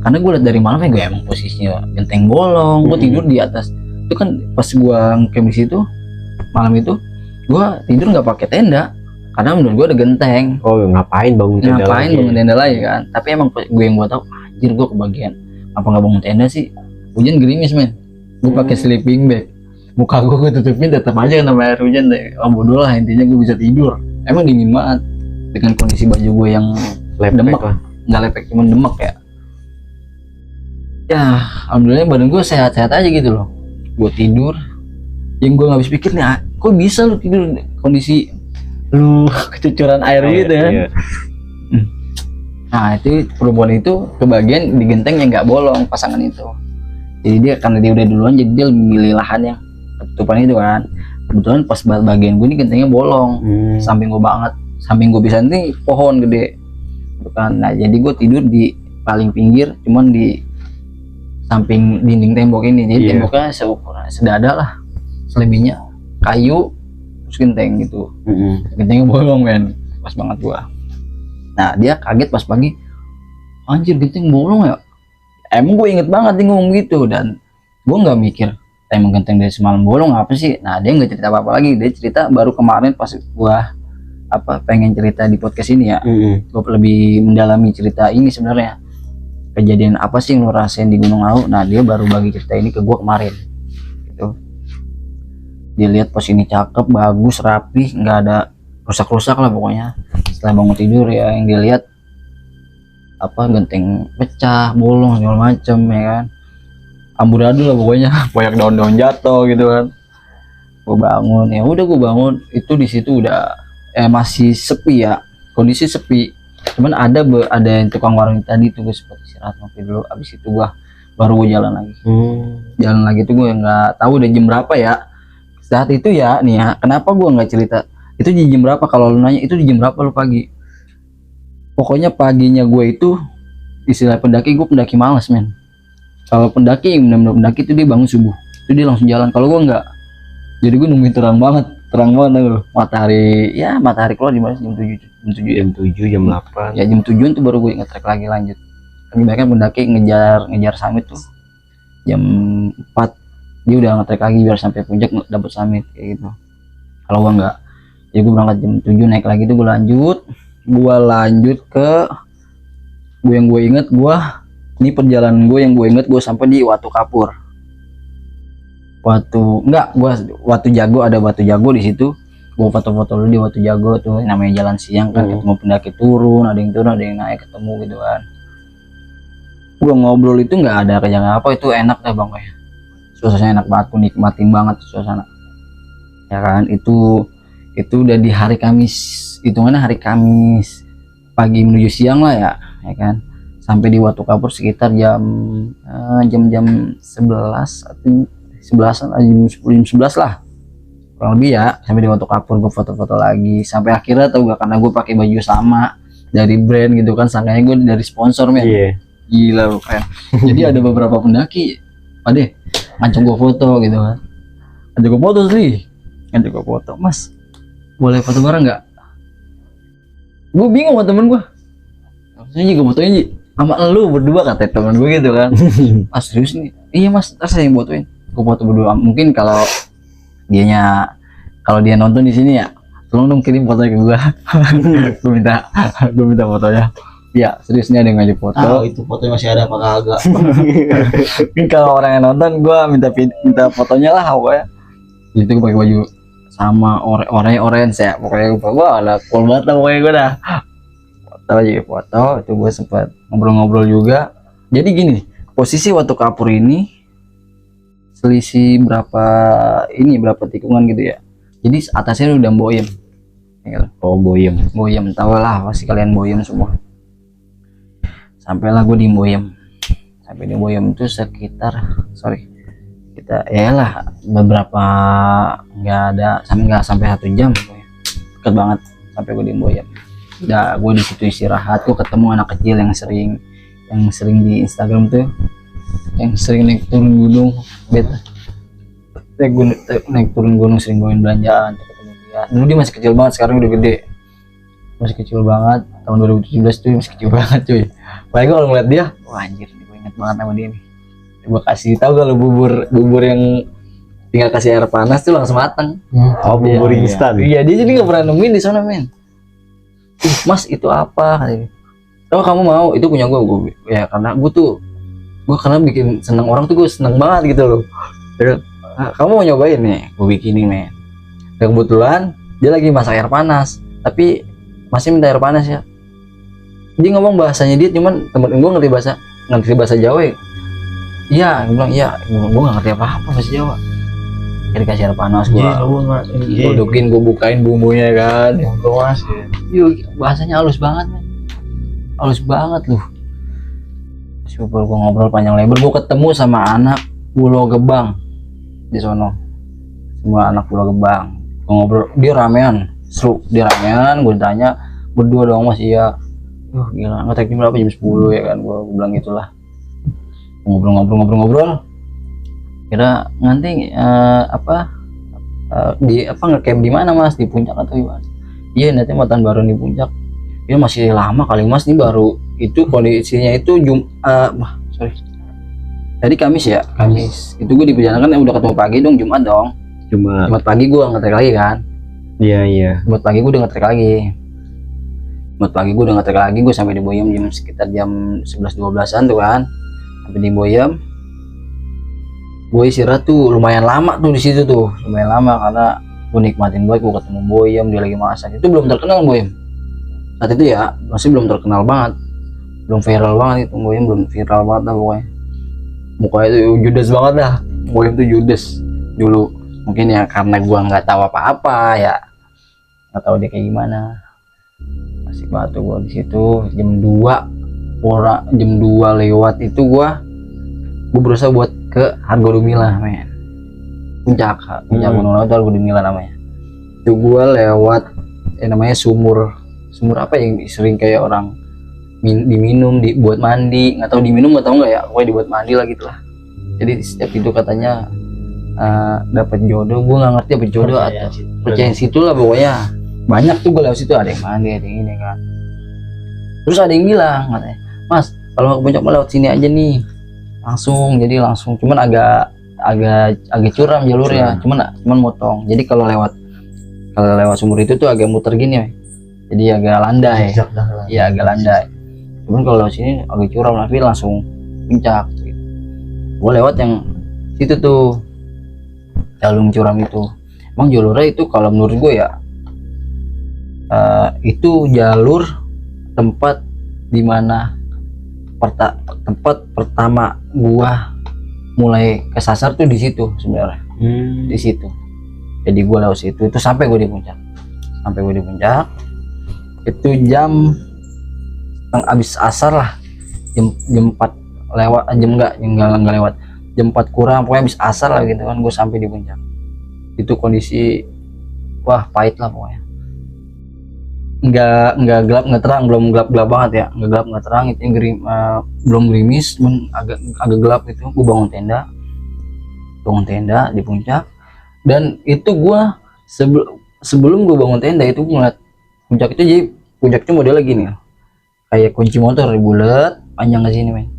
Karena gue lihat dari malam ya, gue emang posisinya genteng bolong. Gue tidur di atas. Itu kan pas gue ngecamp di situ malam itu, gue tidur nggak pakai tenda. Karena menurut gue ada genteng. Oh, ngapain bangun tenda Ngapain lagi? bangun tenda lagi kan? Tapi emang gue yang gue tahu, anjir gue kebagian. Apa nggak bangun tenda sih? Hujan gerimis men. Gue pakai sleeping bag. Muka gue tutupin tetap aja kena air hujan deh. Oh bodoh lah, intinya gue bisa tidur. Emang dingin banget dengan kondisi baju gue yang demek lah. Nggak lepek, cuma demek ya. Ya alhamdulillah badan gue sehat-sehat aja gitu loh. Gue tidur, yang gue nggak habis pikir nih, kok bisa lu tidur kondisi lu kecucuran air gitu kan? Iya. Nah itu perempuan itu kebagian di genteng yang nggak bolong pasangan itu. Jadi dia karena dia udah duluan, jadi dia lebih milih lahan yang ketutupan itu kan. Kebetulan pas bagian gue ini gentengnya bolong, samping gue banget, samping gue bisa nih pohon gede, bukan. Nah jadi gue tidur di paling pinggir, cuman di samping dinding tembok ini. Jadi temboknya seukuran sedada lah, selebihnya kayu terus genteng gitu. Gentengnya bolong men, pas banget gue. Nah dia kaget pas pagi, anjir genteng bolong ya. Emang gue inget banget dia ngomong gitu, dan gue nggak mikir emang genteng dari semalam bolong apa sih. Nah dia nggak cerita apa-apa lagi, dia cerita baru kemarin pas gue pengen cerita di podcast ini ya. Gue lebih mendalami cerita ini sebenarnya, kejadian apa sih yang lo rasain di Gunung Lawu. Nah dia baru bagi cerita ini ke gue kemarin gitu. Dia lihat pos ini cakep, bagus, rapi, nggak ada rusak-rusak lah pokoknya. Setelah bangun tidur ya yang dilihat genteng pecah, bolong segala macem ya kan, amburadul lah pokoknya, banyak daun-daun jatuh gitu kan. Gue bangun, ya udah gue bangun itu di situ udah masih sepi ya, kondisi sepi. Cuman ada yang tukang warung tadi tuh, gue sempat istirahat ngopi dulu. Abis itu baru gue jalan lagi. Jalan lagi tuh gue nggak tahu udah jam berapa ya saat itu ya. Nih ya, kenapa gue nggak cerita itu di jam berapa? Kalau lu nanya itu di jam berapa lu pagi, pokoknya paginya gue itu istilah pendaki, gue pendaki malas men. Kalau pendaki yang benar-benar pendaki itu dia bangun subuh, itu dia langsung jalan. Kalau gue enggak, jadi gue nungguin terang banget loh. Matahari keluar di mana? Jam 7 jam 8 ya, jam 7 tuh baru gue nge-trek lagi lanjut. Kebanyakan pendaki ngejar summit tuh jam 4, dia udah nge-trek lagi biar sampai puncak dapat summit kayak gitu. Kalau gue enggak, ya gue berangkat jam 7 naik lagi tuh gue lanjut ke yang gue inget. Ini perjalanan gue yang gue inget, gue sampai di Watu Kapur. Watu Jago, ada Watu Jago di situ. Gue foto-foto dulu di Watu Jago tuh, namanya jalan siang kan, ketemu pendaki turun, ada yang turun, ada yang naik, ketemu gitu kan. Gue ngobrol itu nggak ada kejanggalan apa, itu enak dah bang ya. Suasananya enak banget, gue nikmatin banget suasana. Ya kan, itu udah di hari Kamis, hitungannya hari Kamis pagi menuju siang lah ya kan. Sampai di Watu Kapur sekitar jam 11 atau 11 jam 11 lah kurang lebih ya. Sampai di Watu Kapur gue foto-foto lagi sampai akhirnya, tau gak, karena gue pakai baju sama dari brand gitu kan, sangkanya gue dari sponsor men. Gila lu kan. Jadi ada beberapa pendaki ngajak gue foto gitu kan, ngajak gue foto, mas boleh foto bareng nggak? Gue bingung sama temen gue, maksudnya gue fotonya sama lu berdua, kata temen gue gitu kan. Mas serius nih? Iya mas, ntar saya yang fotoin. Gue foto berdua. Mungkin kalau dia nonton di sini ya, tolong dong kirim fotonya ke gue. gue minta fotonya. Ya serius nih, ada yang ngajak foto. Itu fotonya masih ada apa kagak? Mungkin kalau orang yang nonton, gue minta fotonya lah pokoknya. Jadi gue pakai baju sama orange ya, pokoknya gue ada cool banget lah pokoknya gue dah. Foto itu gue sempat ngobrol-ngobrol juga. Jadi gini, posisi Watu Kapur ini selisih berapa tikungan gitu ya. Jadi atasnya udah Damboim, gitu. Oh, Boyem. Boyem, tau lah pasti kalian Boyem semua. Sampailah gue di Boyem. Sampai di Boyem itu sekitar kita ya lah beberapa nggak sampai 1 jam, deket banget sampai gue di Boyem. Udah gue di situ istirahat, gue ketemu anak kecil yang sering di Instagram tuh, yang sering naik turun gunung, naik turun gunung, sering bawain belanjaan. Ketemu dia, dulu dia masih kecil banget, sekarang udah gede, masih kecil banget. Tahun 2017 tuh masih kecil banget cuy. Paling kalau ngeliat dia, wah anjir, gue inget banget sama dia nih. Gue kasih tahu kalau bubur yang tinggal kasih air panas tuh langsung matang. Oh, bubur Iya, instan. iya, dia jadi nggak pernah nemuin di sana men. Mas itu apa? Katanya. Oh kamu mau? Itu punya gue ya karena gue karena bikin seneng orang tuh, gue seneng banget gitu loh. Terus, kamu mau nyobain nih? Gue bikinin men. Dan kebetulan dia lagi masak air panas, tapi masih minta air panas ya. Dia ngomong bahasanya dia, cuman temen gue ngerti bahasa Jawa ya. Iya, gue bilang iya, gue nggak ngerti apa-apa bahasa Jawa. Jadi kasih air panas, gue dudukin, gue bukain bumbunya kan. Yuk, bahasanya halus banget men, halus banget loh. Super, gue ngobrol panjang lebar, gue ketemu sama anak Pulau Gebang di sono, semua anak Pulau Gebang. Gue ngobrol, dia ramean, seru, dia ramean. Gue tanya, berdua doang mas? Iya. Gila, ngetek jam berapa? Jam 10 ya kan, gue bilang gitulah. Ngobrol. Kira nanti ngecamp di mana mas? Di puncak atau gimana? Iya nanti mau tahun baru di puncak. Ya masih lama kali mas, nih baru itu kondisinya itu tadi Kamis ya, Kamis itu gue di perjalanan kan udah ketemu pagi dong, Jumat pagi gue ngetrek lagi kan. Iya. Jumat pagi gue udah ngetrek lagi, gue sampai di Boyem sekitar jam 11-12an tuh kan. Sampai di Boyem, gue istirahat tuh lumayan lama tuh di situ tuh, lumayan lama karena gue nikmatin banget. Gue ketemu Boyem, dia lagi masak. Itu belum terkenal Boyem saat itu ya, masih belum terkenal banget, belum viral banget itu Boyem, belum viral banget lah pokoknya. Mukanya tuh judes banget dah, Boyem tuh judes dulu. Mungkin ya karena gue nggak tahu apa-apa ya, nggak tahu dia kayak gimana. Masih batu gue di situ jam 2 lewat itu gue berusaha buat ke Hargodumilah men, puncak Gunung Lawu itu Hargodumilah namanya. Itu gue lewat namanya sumur apa yang sering kayak orang diminum, dibuat mandi, nggak tahu diminum atau enggak ya, gue dibuat mandi lah gitu lah. Jadi setiap itu katanya dapat jodoh. Gue nggak ngerti apa jodoh atau percaya situ lah pokoknya. Banyak tuh gue lewat situ, ada yang mandi, ada yang ini kan. Terus ada yang bilang katanya, mas kalau mau ke puncak lewat sini aja nih langsung. Jadi langsung, cuman agak curam jalurnya, cuman motong. Jadi kalau lewat sumur itu tuh agak muter gini ya, jadi agak landai. Iya agak landai. Cuman kalau lewat sini agak curam, tapi langsung puncak gitu. Gue lewat yang situ tuh, jalur curam itu. Emang jalurnya itu kalau menurut gue ya, itu jalur tempat dimana tempat pertama gua mulai kesasar tuh di situ sebenarnya. Di situ. Jadi gua lewat situ itu sampai gua di puncak. Itu jam abis asar lah. Jam 4 lewat, enggak lewat. Jam 4 kurang, pokoknya abis asar lah gitu kan, gua sampai di puncak. Itu kondisi wah pahit lah pokoknya. Enggak gelap, enggak terang, belum gelap banget ya, enggak gelap enggak terang. Itu belum gerimis, agak gelap gitu. Gue bangun tenda di puncak. Dan itu gua sebelum gue bangun tenda itu gue ngeliat puncak itu, jadi puncaknya modelnya gini kayak kunci motor bulat panjang ke sini men.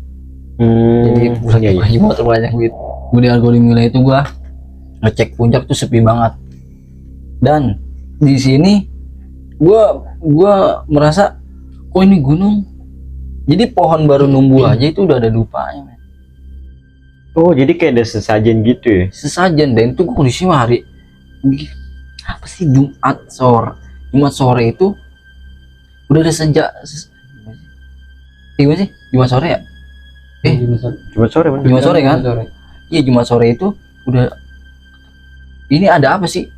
Jadi kunci motor panjang gitu. Gue di Hargodumilah itu gua ngecek puncak tuh sepi banget. Dan di sini gua merasa kok ini gunung, jadi pohon baru numbuh aja itu udah ada dupanya men. Oh jadi kayak ada sesajen gitu ya? Sesajen. Dan itu kondisi hari apa sih, Jumat sore itu udah ada gimana sih, Jumat sore ya? Jumat sore bener. Jumat sore kan? Iya Jumat sore itu udah, ini ada apa sih,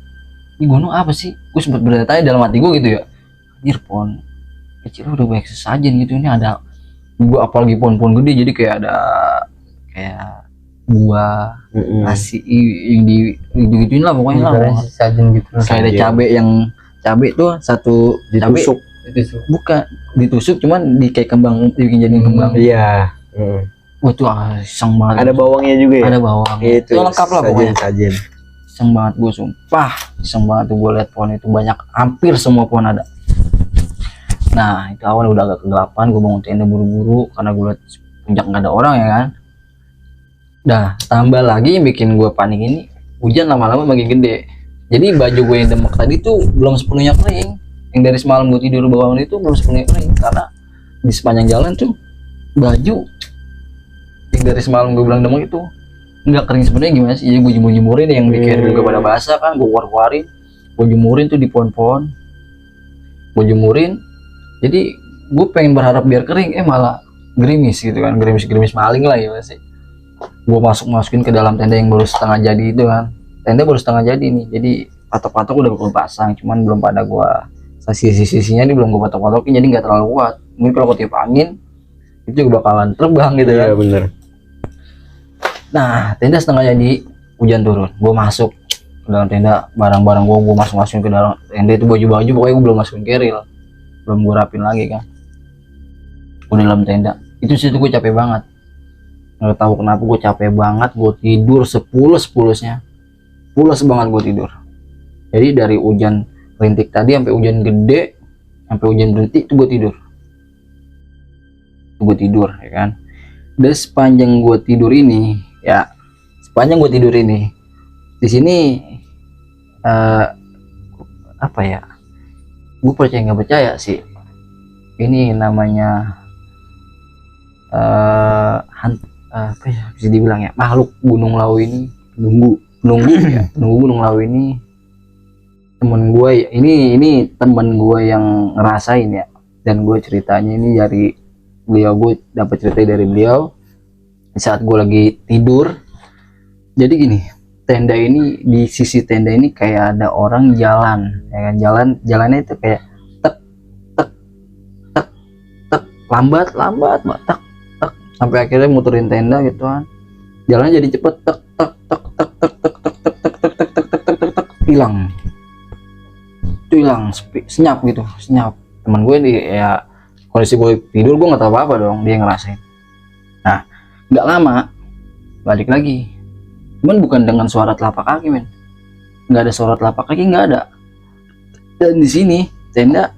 ini gunung apa sih? Gue sempat bertanya dalam hati gue gitu ya, anjir pohon kecil udah banyak sesajen gitu, ini ada gue apalagi pohon-pohon gede, jadi kayak ada kayak buah nasi yang di gituin lah pokoknya lah. Ibaratnya sesajen gitu. Kayak ada cabe yang cabe tuh satu cabe Ditusuk. bukan ditusuk, cuman di kayak kembang, dibikin jadi kembang. Iya. Wah itu iseng banget. Ada bawangnya juga ya. Ada bawang. Itu lengkap lah pokoknya. sajen. Iseng banget gue, sumpah iseng banget tuh gue lihat pohon itu banyak, hampir semua pohon ada. Nah itu awal udah agak kegelapan, gue bangun tenda buru-buru karena gue lihat puncak nggak ada orang ya kan. Nah tambah lagi yang bikin gue panik ini, hujan lama-lama makin gede. Jadi baju gue yang demek tadi tuh belum sepenuhnya kering. Yang dari semalam gue tidur bangun itu belum sepenuhnya kering, karena di sepanjang jalan tuh baju yang dari semalam gue bilang demek itu nggak kering sebenarnya. Gimana sih, jadi gue jemur-jemurin yang di carrier juga pada basah kan, gue keluarin, gue jemurin tuh di pohon-pohon, gue jemurin. Jadi gue pengen berharap biar kering, malah gerimis gitu kan, gerimis maling lah ya sih. Gue masukin ke dalam tenda yang baru setengah jadi itu kan, tenda baru setengah jadi nih, jadi patok-patok udah gue pasang, cuman belum pada gue sisi-sisinya ini belum gue patok-patokin, jadi nggak terlalu kuat. Mungkin kalau ketiup angin itu juga bakalan terbang gitu kan. Iya bener. Nah tenda setengah jadi, hujan turun, gue masuk ke dalam tenda, barang-barang gue masukin ke dalam tenda itu, baju-baju pokoknya gue belum masukin keril, belum gue rapin lagi kan. Gue dalam tenda itu situ gue capek banget, nggak tahu kenapa gue capek banget. Gue tidur sepules-pulusnya, pules banget gue tidur. Jadi dari hujan rintik tadi sampai hujan gede, sampai hujan berhenti itu gue tidur ya kan. Dan sepanjang gue tidur ini di sini apa ya, gue percaya nggak percaya sih, ini namanya apa ya bisa dibilang ya, makhluk gunung lawu ini, nunggu ya, nunggu gunung lawu ini. Temen gue ini temen gue yang ngerasain ya, dan gue ceritanya ini dari beliau, gue dapat cerita dari beliau di saat gue lagi tidur. Jadi gini, tenda ini, di sisi tenda ini kayak ada orang jalan ya kan, jalannya itu kayak tek tek tek tek, lambat tek tek, sampai akhirnya muterin tenda gitu kan, jalannya jadi cepet, tek tek tek tek tek tek tek tek tek tek tek tek tek tek tek, hilang senyap gitu, senyap. Teman gue di ya kondisi gue tidur, gue nggak tahu apa dong, dia ngerasain. Nah nggak lama balik lagi, cuman bukan dengan suara telapak kaki men, nggak ada suara telapak kaki, nggak ada. Dan di sini tenda,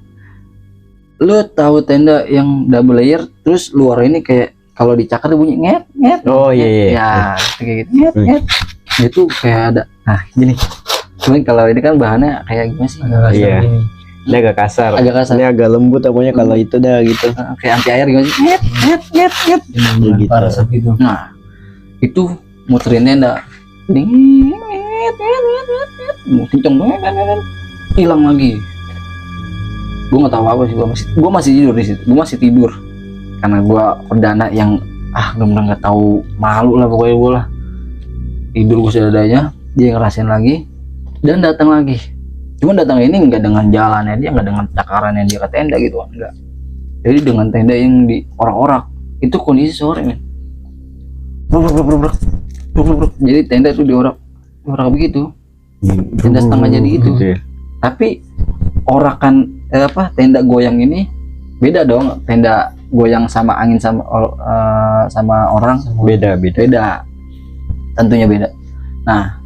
lo tahu tenda yang double layer, terus luar ini kayak kalau dicakar bunyi nget nget. Oh iya Ya kayak gitu nget nget, itu kayak ada. Nah gini, cuman kalau ini kan bahannya kayak gimana sih? Iya. Ini agak kasar. Ini agak lembut apanya kalau itu dah gitu. Kayak anti air gitu sih. Nyet. Gitu. Parasat gitu. Nah, itu muterin tenda. Ding. Kenceng banget. Hilang lagi. Gue nggak tahu apa sih, gue masih tidur di situ. Gue masih tidur. Karena gue perdana yang benar-benar nggak tahu, malu lah pokoknya gue lah. Tidur gue seadanya, dia ngerasain lagi dan datang lagi. Cuman datang ini nggak dengan jalannya dia, nggak dengan cakaran yang dia ke tenda gitu, enggak. Jadi dengan tenda yang di orak-orak. Itu kondisi sore men. Jadi tenda itu diorak begitu. Tenda setengah jadi gitu. Tapi orakan tenda goyang ini beda dong. Tenda goyang sama angin sama orang Beda. tentunya beda. Nah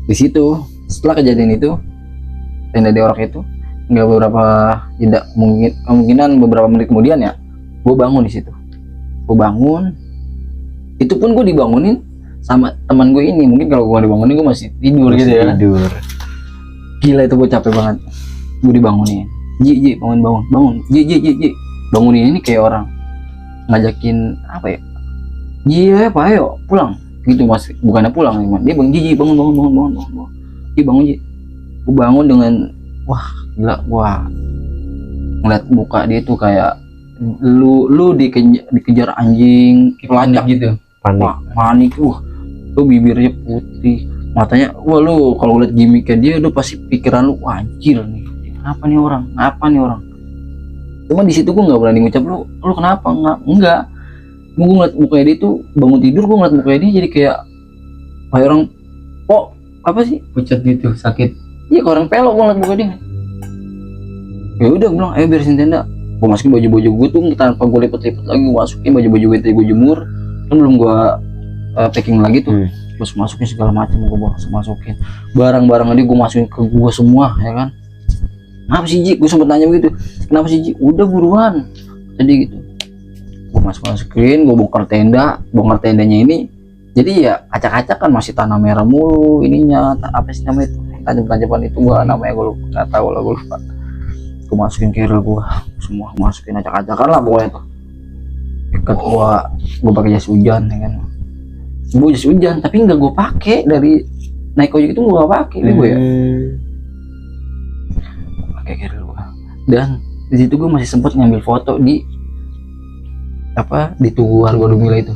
di situ setelah kejadian itu, tenda diorak itu, nggak kemungkinan beberapa menit kemudian ya, gue bangun di situ. Gue bangun, itu pun gue dibangunin sama teman gue ini. Mungkin kalau gue dibangunin gue masih tidur gitu ya. Tidur. Gila itu gue capek banget. Gue dibangunin, Ji bangun, Ji. Bangunin ini kayak orang ngajakin apa ya? Ji apa ayo pulang gitu, masih bukannya pulang gimana? Dia bangun, Ji bangun. Ji bangun Ji. Gue bangun dengan gila, ngeliat muka dia tuh kayak lu dikejar anjing pelacak gitu. Panik. Panik. Tuh bibirnya putih, matanya, wah lu kalau liat gimmicknya dia udah pasti pikiran lu, wah, anjir nih, apa nih orang. Cuma di situ gue nggak berani ngucap, lu kenapa, enggak. Gue ngeliat mukanya dia tuh, bangun tidur gue ngeliat mukanya dia jadi kayak orang apa sih, pucat gitu, sakit. iya kayak orang pelok. Gue ngeliat muka dia, ya udah gue bilang ayo beresin tenda. Gue masukin baju-baju gue tuh tanpa gue lipet-lipet lagi, gue masukin baju-baju gue tadi gue jemur kan, belum gue packing lagi tuh. Gue masukin segala macam, gue masukin barang-barang tadi gue masukin ke gue semua ya kan. Kenapa sih Ji? Gue sempet nanya begitu, kenapa sih Ji? Udah buruan tadi gitu. Gue masukin, gue bongkar tendanya ini. Jadi ya acak-acak kan, masih tanah merah mulu ininya, apa sih namanya itu, tajam-tajaman itu, gua namanya gue nggak tahu lah, gue lupa. Gue masukin keril gue semua, masukin acak-acakan lah pokoknya tuh. Ikat gue pakai jas hujan ya kan. Gue jas hujan tapi nggak gue pakai, dari naik ojek itu gue pakai gue ya. Pakai keril gue. Dan di situ gue masih sempat ngambil foto di Tugu Hargo Dumila itu.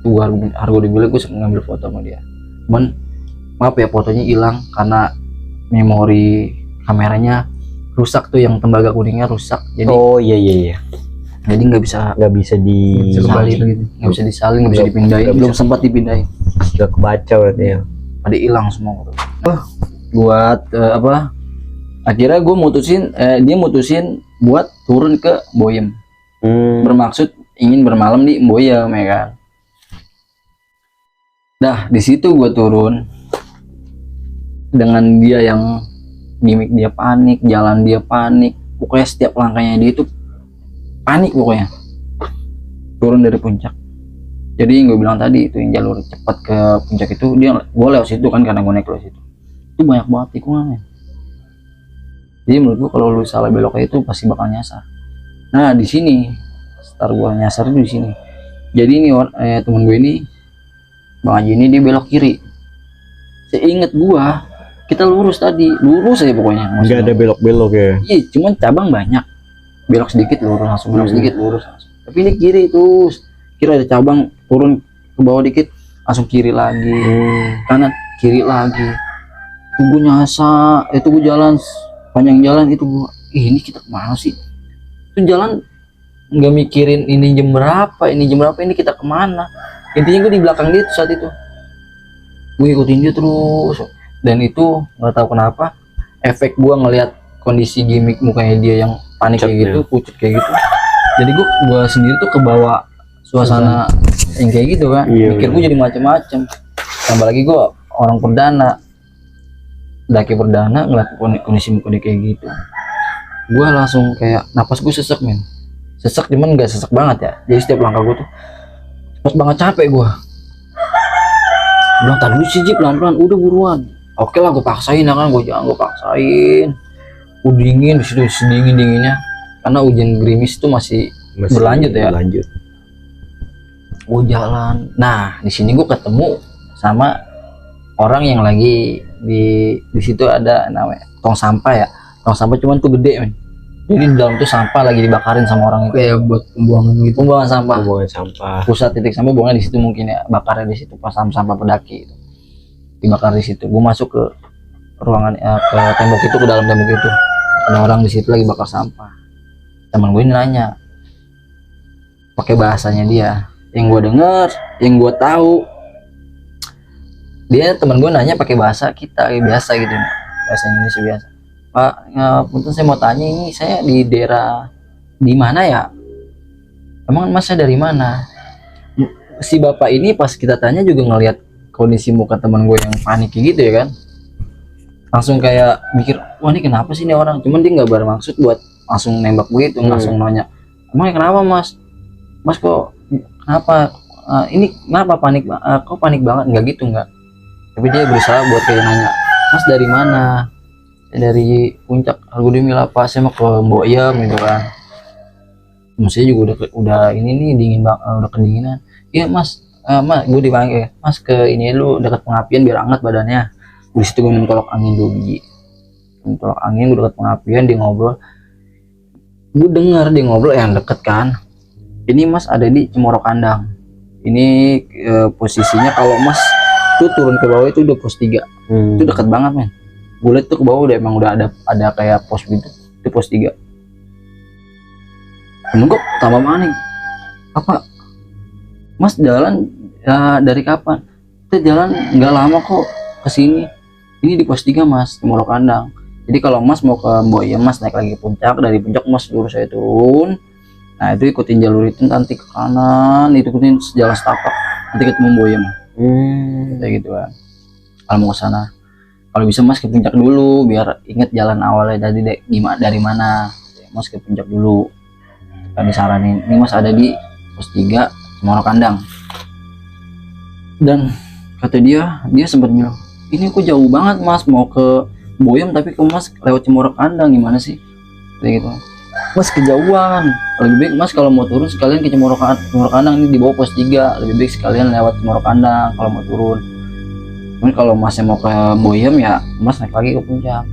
Tugu Hargo Dumila gue sempat ngambil foto sama dia. Cuman maaf ya, fotonya hilang karena memori kameranya rusak tuh, yang tembaga kuningnya rusak. Jadi iya. Jadi nggak bisa Kembali gitu. nggak bisa disalin, nggak bisa dipindahin, belum sempat dipindahin. Udah kebaca berarti ya. Pada hilang semua. Buat akhirnya gue dia mutusin buat turun ke Boyem. Bermaksud ingin bermalam di Boyem ya kan. Nah di situ gue turun dengan dia yang gimmick dia panik, jalan dia panik, pokoknya setiap langkahnya dia itu panik pokoknya. Turun dari puncak. Jadi gue bilang tadi itu yang jalur cepat ke puncak itu, gue lewat situ kan karena gue naik lewat situ. Itu banyak banget tikungannya. Jadi menurut gue kalau lu salah beloknya itu pasti bakal nyasar. Nah di sini start gue nyasar itu di sini. Jadi ini temen gue ini, Bang Haji ini, dia belok kiri. Seinget gue kita lurus tadi, lurus aja pokoknya. Nggak ada belok-belok ya. Iya, cuman cabang banyak. Belok sedikit lurus langsung, belok sedikit lurus langsung. Tapi ini kiri terus. Kira ada cabang, turun ke bawah dikit langsung kiri lagi. Kanan kiri lagi. Gue nyasar, itu gue jalan panjang jalan itu gue, ini kita kemana sih? Itu jalan nggak mikirin ini jam berapa, ini kita kemana. Intinya gue di belakang dia saat itu. Gue ikutin dia terus. Dan itu nggak tahu kenapa efek gua ngelihat kondisi gimmick mukanya dia yang panik kayak gitu, pucet kayak gitu, jadi gua sendiri tuh kebawa suasana yang kayak gitu kan. Mikir gua jadi macem-macem, tambah lagi gua orang perdana, daki perdana, ngeliat kondisi muka dia kayak gitu, gua langsung kayak napas gua sesek cuman nggak sesek banget ya. Jadi setiap langkah gua tuh cepet banget, capek gua bilang tadi dulu sih pelan-pelan, udah buruan. Oke lah, gue paksain kan, gue paksain. Udah dingin di situ, sedingin-dinginnya karena hujan gerimis itu masih berlanjut ya. Gue jalan. Nah, di sini gue ketemu sama orang yang lagi di situ, ada namanya tong sampah ya. Tong sampah cuman tuh gede, men. Jadi di dalam tuh sampah lagi dibakarin sama orang itu. Kayak buat pembuangan gitu. Pembuangan sampah. Pusat titik sampah buangnya di situ mungkin ya, bakarnya di situ pas sampah pendaki itu. Dibakar di situ. Gue masuk ke ruangan ke tembok itu, ke dalam tembok itu ada orang di situ lagi bakar sampah. Teman gue ini nanya pakai bahasanya dia, yang gue denger, yang gue tahu, dia teman gue nanya pakai bahasa kita biasa gitu, bahasa Indonesia biasa. Pak, punten saya mau tanya, ini saya di daerah di mana ya? Emang mas saya dari mana? Si bapak ini pas kita tanya juga ngelihat kondisi muka teman gue yang panik gitu ya kan, langsung kayak mikir, wah ini kenapa sih ini orang. Cuman dia nggak bermaksud buat langsung nembak begitu, langsung nanya, emangnya kenapa mas kok kenapa, ini kenapa panik, kok panik banget, nggak gitu nggak. Tapi dia berusaha buat kayak nanya, mas dari mana? Dari puncak Hargo Dumila Pak, saya mau ke Boyem gitu kan. Maksudnya juga udah ini nih dingin banget, udah kedinginan. Iya mas, gue dipanggil, mas ke ini lu dekat pengapian biar hangat badannya. Di situ gue minum tolak angin 2 biji. Minum tolak angin, gue dekat pengapian, dia ngobrol. Gue dengar dia ngobrol yang deket kan. Ini mas ada di Cemoro Kandang. Ini posisinya kalau mas Itu turun ke bawah itu udah pos 3. Itu dekat banget men. Gue liat tuh ke bawah udah emang udah ada kayak pos gitu. Itu pos 3. Temen gue tambah maning. Apa? Mas jalan ya, dari kapan? Kita jalan nggak lama kok ke sini. Ini di pos 3 mas, di Moro Kandang. Jadi kalau mas mau ke Boyem, mas naik lagi ke puncak. Dari puncak mas suruh saya turun. Nah itu ikutin jalur itu nanti ke kanan, itu ikutin jalan setapak. Nanti ketemu Boyem. Kayak gitu kan. Kalau mau ke sana, kalau bisa mas ke puncak dulu, biar inget jalan awalnya tadi dari mana. Mas ke puncak dulu. Kan disaranin, ini mas ada di pos 3 Moro Kandang. Dan kata dia sempat bilang, ini kok jauh banget mas, mau ke Boyem tapi ke mas lewat Cimoro Kandang, gimana sih? Kayak gitu. Mas kejauhan, lebih baik mas kalau mau turun sekalian ke Cimoro Kandang, ini di bawah pos 3, lebih baik sekalian lewat Cimoro Kandang kalau mau turun. Cuman kalau masnya mau ke Boyem ya mas naik lagi ke puncak.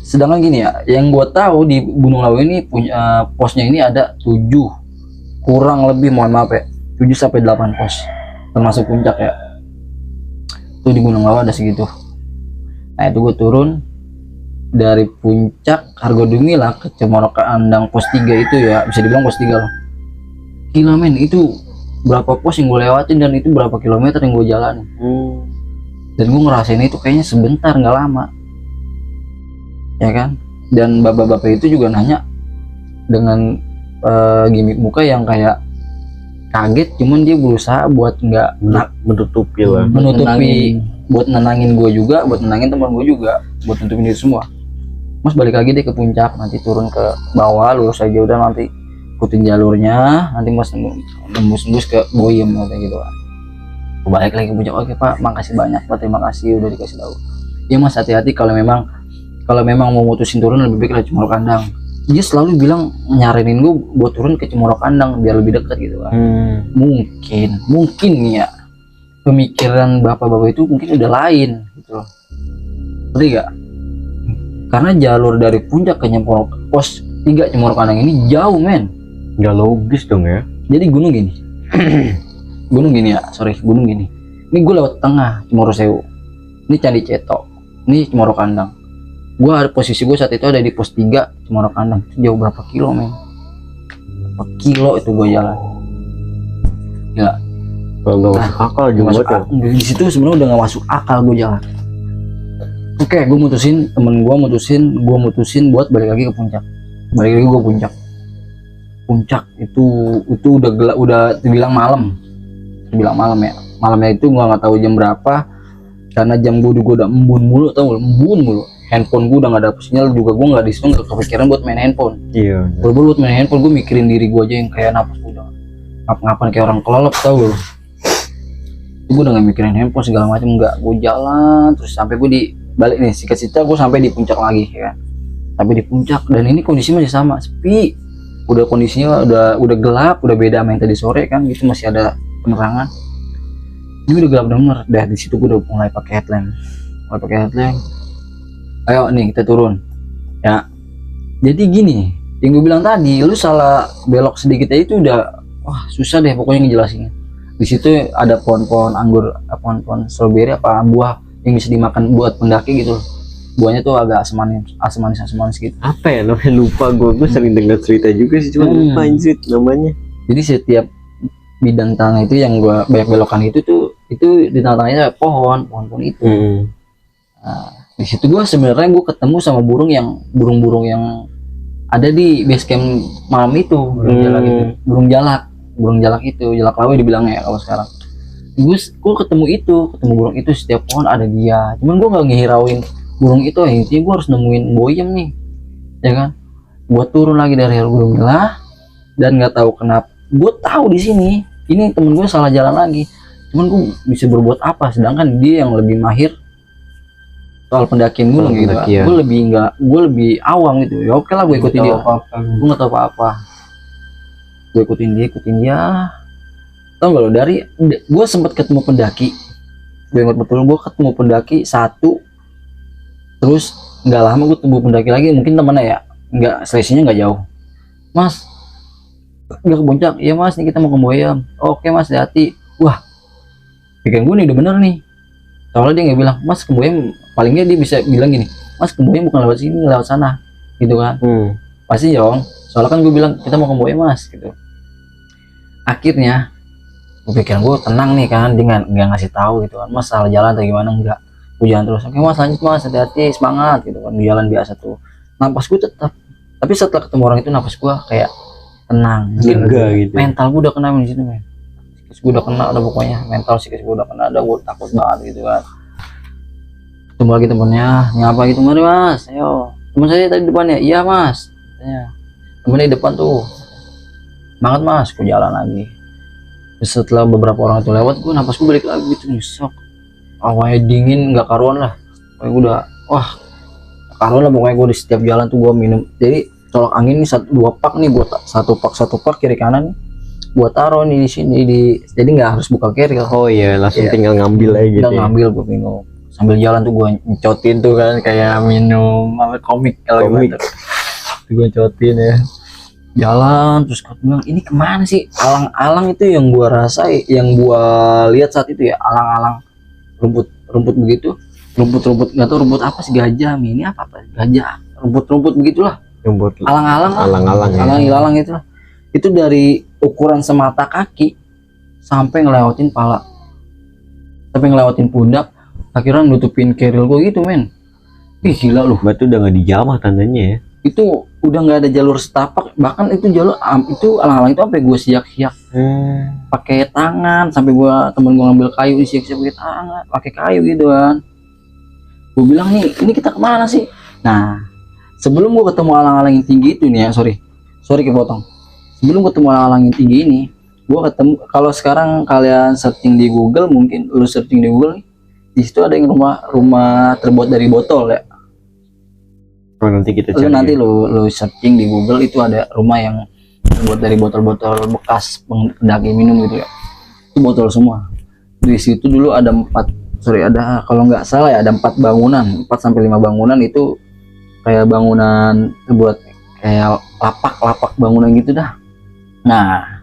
Sedangkan gini ya, yang gue tahu di Gunung Lawu ini punya posnya ini ada 7, kurang lebih, mohon maaf ya, 7 sampai 8 pos termasuk puncak ya. Itu di Gunung Lawu ada segitu. Nah itu gue turun dari puncak Hargodumi lah ke Cimoro Kandang pos 3 itu ya, bisa dibilang pos 3 loh. Gila men, itu berapa pos yang gue lewatin dan itu berapa kilometer yang gue jalanin. Dan gue ngerasain itu kayaknya sebentar, nggak lama ya kan. Dan bapak-bapak itu juga nanya dengan gimmick muka yang kayak kaget, cuman dia berusaha buat nggak menutupi lah, buat nenangin gue juga, buat nenangin teman gue juga, buat nutupin itu semua. Mas balik lagi deh ke puncak, nanti turun ke bawah lurus aja, udah nanti ikutin jalurnya, nanti mas nembus ke Boyem kayak gitu kan. Balik lagi ke puncak. Oke pak, makasih banyak pak, terima kasih udah dikasih tahu. Ya mas, hati-hati kalau memang mau mutusin turun lebih baik ke Cimoro Kandang. Dia selalu bilang nyaranin gue buat turun ke Cimoro Kandang biar lebih dekat gitu kan. Mungkin nih ya, pemikiran bapak-bapak itu mungkin udah lain gitu loh. Ngerti gak? Karena jalur dari puncak ke pos 3 Cimoro Kandang ini jauh men. Nggak logis dong ya. Jadi gunung gini. gunung gini. Ini gue lewat tengah Cimoro Sewu. Ini Candi Ceto. Ini Cimoro Kandang. Posisi gue saat itu ada di pos 3 Cimoro Kandang. Itu jauh berapa kilo men? Berapa kilo itu gue jalan. Ya. Kalau akal juga tuh. Di situ sebenarnya udah nggak masuk akal gue jalan. Oke, gue mutusin, temen gue mutusin buat balik lagi ke puncak. Balik lagi gue puncak itu udah gelap, udah dibilang malam ya. Malamnya itu gue nggak tahu jam berapa, karena jam gue udah embun mulu, handphone gue udah nggak ada sinyal juga, gue nggak disitu, nggak kepikiran buat main handphone. Iya. Buat main handphone gue mikirin diri gue aja yang kayak napas gue udah ngapa-ngapain kayak orang kelelep, tau lo. Gue udah nggak mikirin handphone segala macam, nggak. Gue jalan terus sampai gue di balik nih, singkat cerita gue sampai di puncak lagi ya. Sampai di puncak dan ini kondisi masih sama, sepi. Udah kondisinya udah gelap, udah beda sama yang tadi sore kan, gitu masih ada penerangan. Ini udah gelap bener. Dah di situ gue udah mulai pakai headlamp. Ayo nih kita turun ya. Jadi gini, yang gue bilang tadi, lu salah belok sedikit aja itu udah susah deh pokoknya ngejelasinnya. Di situ ada pohon-pohon anggur, pohon-pohon stroberi apa buah yang bisa dimakan buat pendaki gitu. Buahnya tuh agak asam-manis gitu. Apa ya namanya, lupa gue sering dengar cerita juga sih, cuma lupa anjir namanya. Jadi setiap bidang tanah itu yang gue banyak belokan itu di tengah-tengahnya pohon itu. Nah, di situ gue sebenarnya ketemu sama burung yang ada di base camp malam itu, burung jalak itu, jalak lawe dibilangnya ya kalau sekarang. Gue ketemu burung itu, setiap pohon ada dia. Cuman gue nggak ngehirauin burung itu, intinya gue harus nemuin Boyem nih, ya kan? Gue turun lagi dari Hargodumilah dan nggak tahu kenapa. Gue tahu di sini, ini temen gue salah jalan lagi. Cuman gue bisa berbuat apa? Sedangkan dia yang lebih mahir soal pendakian gunung gitu. Gue lebih awam gitu. Ya oke lah, gue ikutin dia. Gue nggak tahu apa-apa. Gue ikutin dia. Tau gak lo, gue sempat ketemu pendaki. Gue ingat betul, gue ketemu pendaki satu. Terus nggak lama gue ketemu pendaki lagi, mungkin temennya ya. Nggak, selisihnya nggak jauh. Mas, udah ke puncak? Iya mas, nih kita mau ke Boyem. Oke mas, hati-hati. Wah, pikiran gue nih udah bener nih. Soalnya dia nggak bilang, Mas Kemboyem, palingnya dia bisa bilang gini, Mas Kemboyem bukan lewat sini, lewat sana, gitu kan. Pasti dong, soalnya kan gue bilang kita mau Kemboyem Mas, gitu. Akhirnya pikiran gue tenang nih kan, dia nggak ngasih tahu gitu kan, Mas salah jalan atau gimana, enggak. Gue jalan terus, oke Mas lanjut Mas, hati-hati, semangat gitu kan, di jalan biasa tuh. Napas gue tetap, tapi setelah ketemu orang itu napas gue kayak tenang, lega gitu. mental gue udah kena di situ men. Gue udah kena, udah pokoknya mental sih gue udah kena, gue takut banget gitu kan. Ketemu lagi temennya, nyapa gitu, mari Mas, ayo. Temen saya tadi depan ya, iya Mas. Temennya di depan tuh, semangat Mas, gue jalan lagi. Terus setelah beberapa orang itu lewat, gue napas gue balik lagi gitu, nyesek. Awalnya dingin, nggak karuan lah. Pokoknya gue udah, wah, karuan lah pokoknya gue di setiap jalan tuh gue minum. Jadi colok angin nih 2 pak nih, gue satu pak kiri kanan nih. Gua taruh nih di sini jadi nggak harus buka carrier. Oh iya, langsung tinggal ngambil aja gitu. Tinggal ngambil gua minum. Sambil jalan tuh gua ncotin tuh kan kayak minum apa komik kalau gitu. Gua ncotin ya. Jalan terus gua bilang ini kemana sih? Alang-alang itu yang gua rasain, yang gua lihat saat itu ya, alang-alang rumput begitu. Rumput nggak tahu rumput apa sih, gajah, ini apa gajah, rumput begitulah. Rumput Alang-alang alang-alang itu lah. Itu dari ukuran semata kaki sampai ngelewatin pala, sampai ngelewatin pundak, akhirnya nutupin keril gue gitu men. Ih gila loh, berarti udah nggak dijamah tandanya ya. Itu udah nggak ada jalur setapak, bahkan itu jalur itu alang-alang itu sampai gue siak-siak pakai tangan, sampai temen gue ngambil kayu disiak-siak pakai tangan, pakai kayu gitu kan. Gue bilang nih, ini kita kemana sih? Nah sebelum gue ketemu alang-alang yang tinggi itu nih ya, sorry kepotong. Sebelum ketemu alang yang tinggi ini, gua ketemu, kalau sekarang kalian searching di Google, mungkin lu searching di Google nih, di situ ada yang rumah terbuat dari botol ya. Oh, nanti kita cari. Nanti lu searching di Google, itu ada rumah yang terbuat dari botol-botol bekas pendaki minum gitu ya. Itu botol semua. Di situ dulu ada kalau nggak salah ya ada 4 bangunan, 4 sampai 5 bangunan itu kayak bangunan terbuat kayak lapak bangunan gitu dah. Nah,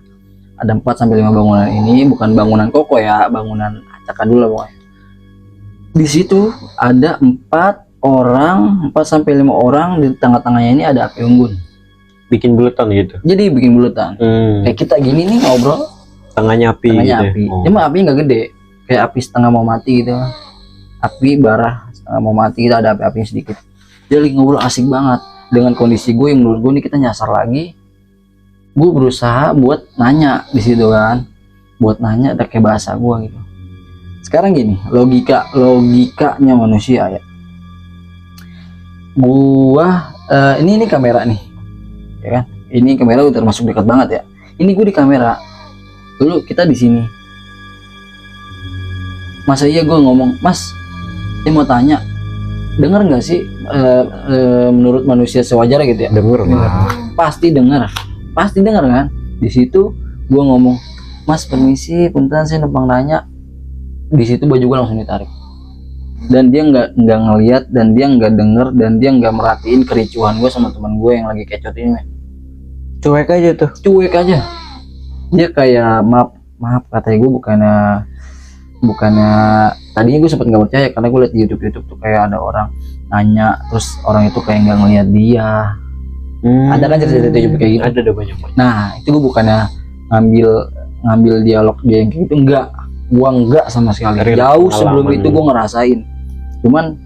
ada 4 sampai 5 bangunan ini, bukan bangunan kokoh ya, bangunan acakan dulu lah pokoknya. Di situ ada 4 sampai 5 orang, di tengah-tengahnya ini ada api unggun. Bikin buletan gitu. Jadi bikin buletan. Kayak kita gini nih ngobrol, tengahnya api tengahnya gitu. api. Cuma apinya nggak gede, kayak api setengah mau mati gitu. Api bara setengah mau mati, kita ada api-apinya sedikit. Jadi ngobrol asik banget. Dengan kondisi gue yang menurut gue nih kita nyasar lagi. Gue berusaha buat nanya di situ kan, buat nanya pakai bahasa gue gitu. Sekarang gini, logikanya manusia ya. Gua ini kamera nih, ya kan? Ini kamera udah termasuk dekat banget ya. Ini gue di kamera, dulu kita di sini. Masa iya gue ngomong, Mas, saya mau tanya, dengar nggak sih menurut manusia sewajarnya gitu ya? Dengar lah. Pasti dengar kan. Di situ gua ngomong, Mas permisi punten saya numpang nanya. Di situ baju gua langsung ditarik, dan dia nggak ngelihat, dan dia nggak denger, dan dia nggak merhatiin kericuhan gua sama teman gua yang lagi kecot ini men. Cuek aja. Dia kayak maaf katanya gua bukannya tadinya gue sempet nggak percaya karena gue liat di YouTube tuh kayak ada orang nanya, terus orang itu kayak nggak ngelihat dia. Ada kan cerita kayak gitu. Ada banyak. Nah itu gue bukannya ngambil dialog dia yang kayak gitu, enggak sama sekali. Jauh sebelum itu gue ngerasain. Cuman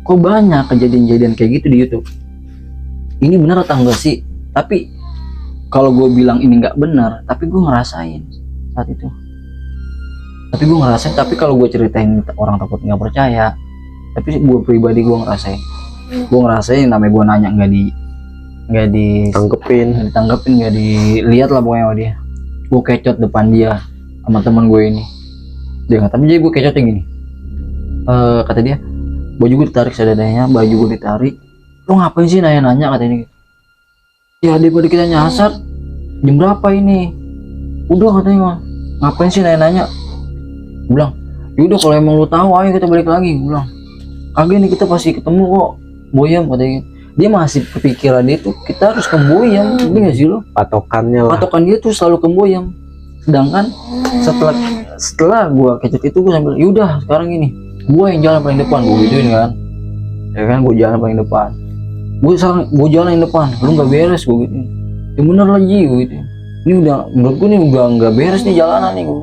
kok banyak kejadian-kejadian kayak gitu di YouTube. Ini benar atau enggak sih? Tapi kalau gue bilang ini nggak benar, tapi gue ngerasain saat itu. Tapi kalau gue ceritain orang takut nggak percaya. Tapi gue pribadi gue ngerasain namanya gue nanya nggak ditanggepin, nggak dilihat lah pokoknya sama dia. Gue kecot depan dia sama teman gue ini. Dia nggak, tapi jadi gue kecotnya gini. Kata dia, baju gue ditarik seadanya, baju gue ditarik. Lo ngapain sih nanya-nanya, katanya gitu. Ya daripada kita nyasar, jam berapa ini? Udah katanya, ngapain sih nanya-nanya? Gue bilang, yaudah kalau emang lu tahu ayo kita balik lagi. Gue bilang, kagak nih kita pasti ketemu kok Boyem, katanya. Dia masih kepikiran dia tuh kita harus ke Boyem, ini nggak sih lo? Patokannya lah. Patokan dia tuh selalu ke Boyem. Sedangkan setelah gue kecut itu gue sambil yaudah sekarang gini, gue yang jalan paling depan, gue gituin kan, ya kan, gue jalan paling depan, gue jalan yang depan, lu nggak beres, gue gitu, ya bener lah Ji, gue gitu, ini udah menurut gue nih udah nggak beres nih jalanan nih, gue,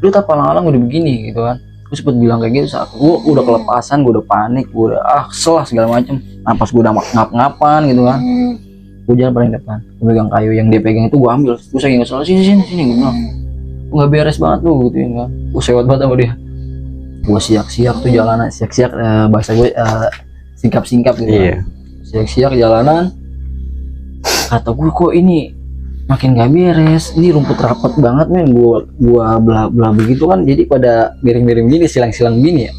lu tak palang-palang udah begini gitu kan, gue sempet bilang kayak gitu saat gue udah kelepasan, gue udah panik, gue udah selah segala macem, napas gue udah ngap-ngapan gitu kan, gue jalan paling depan, gue pegang kayu yang dia pegang itu gue ambil, gue saking kesel, sini gue bilang, nggak beres banget lu gitu kan, gue sewot banget sama dia, gue siak-siak tuh jalanan, siak-siak bahasa gue singkap-singkap gitu kan. Siak-siak jalanan, kata gue kok ini makin gak beres, ini rumput rapat banget men, gua belah begitu kan, jadi pada miring-miring gini, silang-silang gini ya,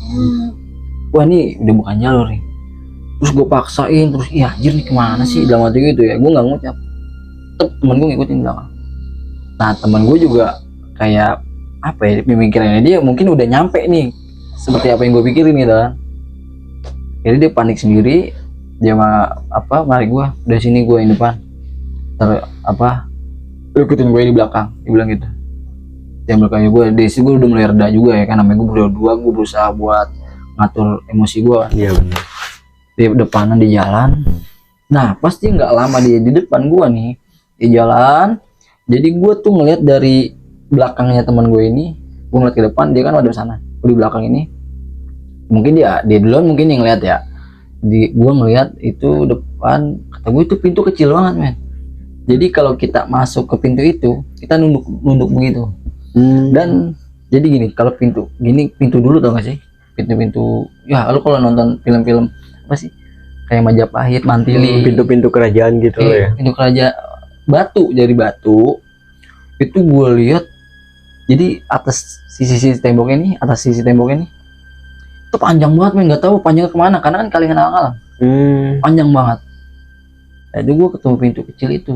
wah ini udah bukan jalur nih, terus gue paksain, terus iya anjir nih kemana sih dalam hati gitu ya, gue nggak ngucap, temen gue ngikutin belakang, nah temen gue juga kayak apa ya, pemikirannya dia mungkin udah nyampe nih seperti apa yang gue pikirin gitu kan, jadi dia panik sendiri, dia mari gue dari sini, gue yang depan, lu ikutin gue di belakang, dia bilang gitu, dia belakangnya gue, di sini gue udah mulai reda juga ya kan, namanya gue berdua, gue berusaha buat ngatur emosi gue, iya benar, di depanan di jalan, nah pasti nggak lama dia di depan gue nih di jalan, jadi gue tuh ngeliat dari belakangnya teman gue ini, gue ngeliat ke depan, dia kan ada di sana, gue di belakang ini, mungkin dia duluan mungkin yang ngeliat ya, gue ngeliat itu depan, kata gue itu pintu kecil banget men, jadi kalau kita masuk ke pintu itu kita nunduk begitu, dan jadi gini, kalau pintu gini, pintu dulu tau gak sih, pintu ya lu kalau nonton film-film apa sih kayak Majapahit, Mantili, pintu-pintu kerajaan gitu ya, pintu kerajaan batu, dari batu itu gue lihat, jadi atas sisi tembok ini, itu panjang banget men, nggak tahu panjangnya kemana karena kan kalingan alang-alang, panjang banget. Nah, itu gue ketemu pintu kecil itu,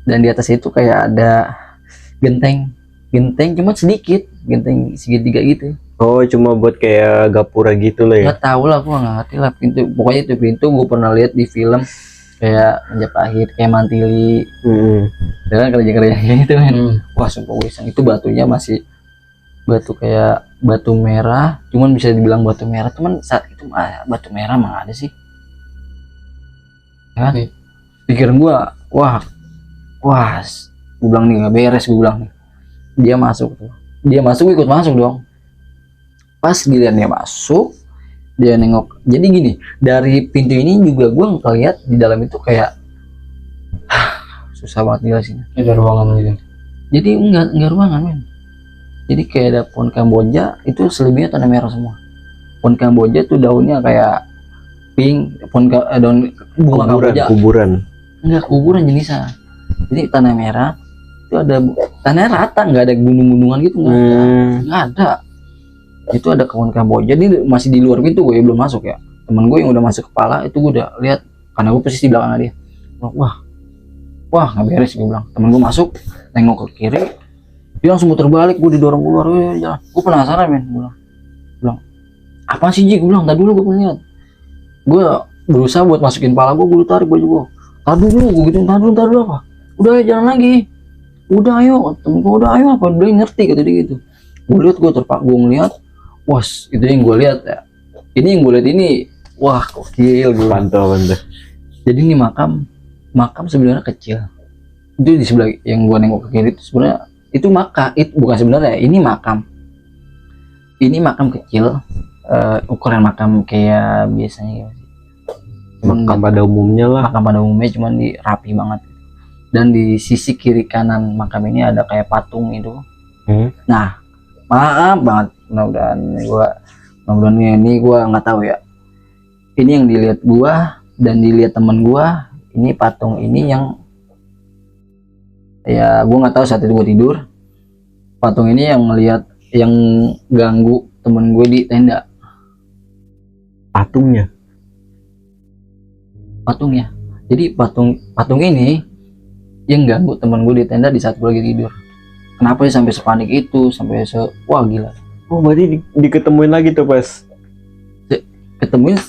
dan di atas itu kayak ada genteng cuma sedikit, genteng segitiga gitu. oh cuma buat kayak gapura gitu lah ya, Nggak tahu lah, gue nggak ngerti lah pintu, pokoknya itu pintu gue pernah lihat di film kayak Majapahit, kayak Mantili, dan kerja-kerja kayak gitu kan. Wah sumpah gue iseng, itu batunya masih batu kayak batu merah, cuman bisa dibilang batu merah, cuman saat itu batu merah mah ada sih kan, pikiran gue, wah gue bilang nih nggak beres, gue bilang nih, dia masuk, ikut masuk dong, pas giliran dia masuk, dia nengok, jadi gini, dari pintu ini juga gue ngeliat di dalam itu kayak susah banget jelasin, Ada ruangan gitu. jadi enggak ruangan men, jadi kayak ada pohon Kamboja, itu selebihnya tanah merah semua, pohon Kamboja tuh daunnya kayak pink, daun bunga Kamboja, enggak kuburan jenisnya, jadi tanah merah itu ada tanah rata, nggak ada gunung-gunungan gitu, nggak ada. Itu ada kebun Kamboja, ini masih di luar pintu, gue belum masuk ya, temen gue yang udah masuk kepala itu gue udah lihat karena gue persis di belakang dia, wah nggak beres, gue bilang. Temen gue masuk nengok ke kiri, dia langsung muter balik, gue didorong keluar, jalan. Gue penasaran men, gue bilang apa sih Ji, gue bilang tadi dulu, gue lihat, gue berusaha buat masukin kepala gue tarik baju gue, tadi dulu gue gitu, tadi dulu apa, udah jalan lagi, udah ayo, temen gue udah ayo apa, udah ngerti kata dia gitu. Gue lihat, gue ngeliat, wah itu yang gue lihat ya, ini yang gue lihat ini, wah gokil, gue mantap. Jadi ini makam sebenarnya kecil, itu di sebelah yang gue nengok ke kiri itu sebenarnya itu makam, itu bukan sebenarnya, ini makam kecil, ukuran makam kayak biasanya gitu. Makam pada umumnya lah, makam pada umumnya, cuman di rapi banget, dan di sisi kiri kanan makam ini ada kayak patung itu. Nah maaf banget, mudah-mudahan ini gua nggak tahu ya, ini yang dilihat gua dan dilihat temen gua, ini patung ini yang ya gua nggak tahu, saat itu gua tidur, patung ini yang ngelihat, yang ganggu temen gue di tenda, patungnya, jadi patung ini yang ganggu temen gue di tenda di saat gue lagi tidur. Kenapa ya sampai sepanik itu, sampai wah gila. Oh berarti diketemuin lagi tuh pas ketemuin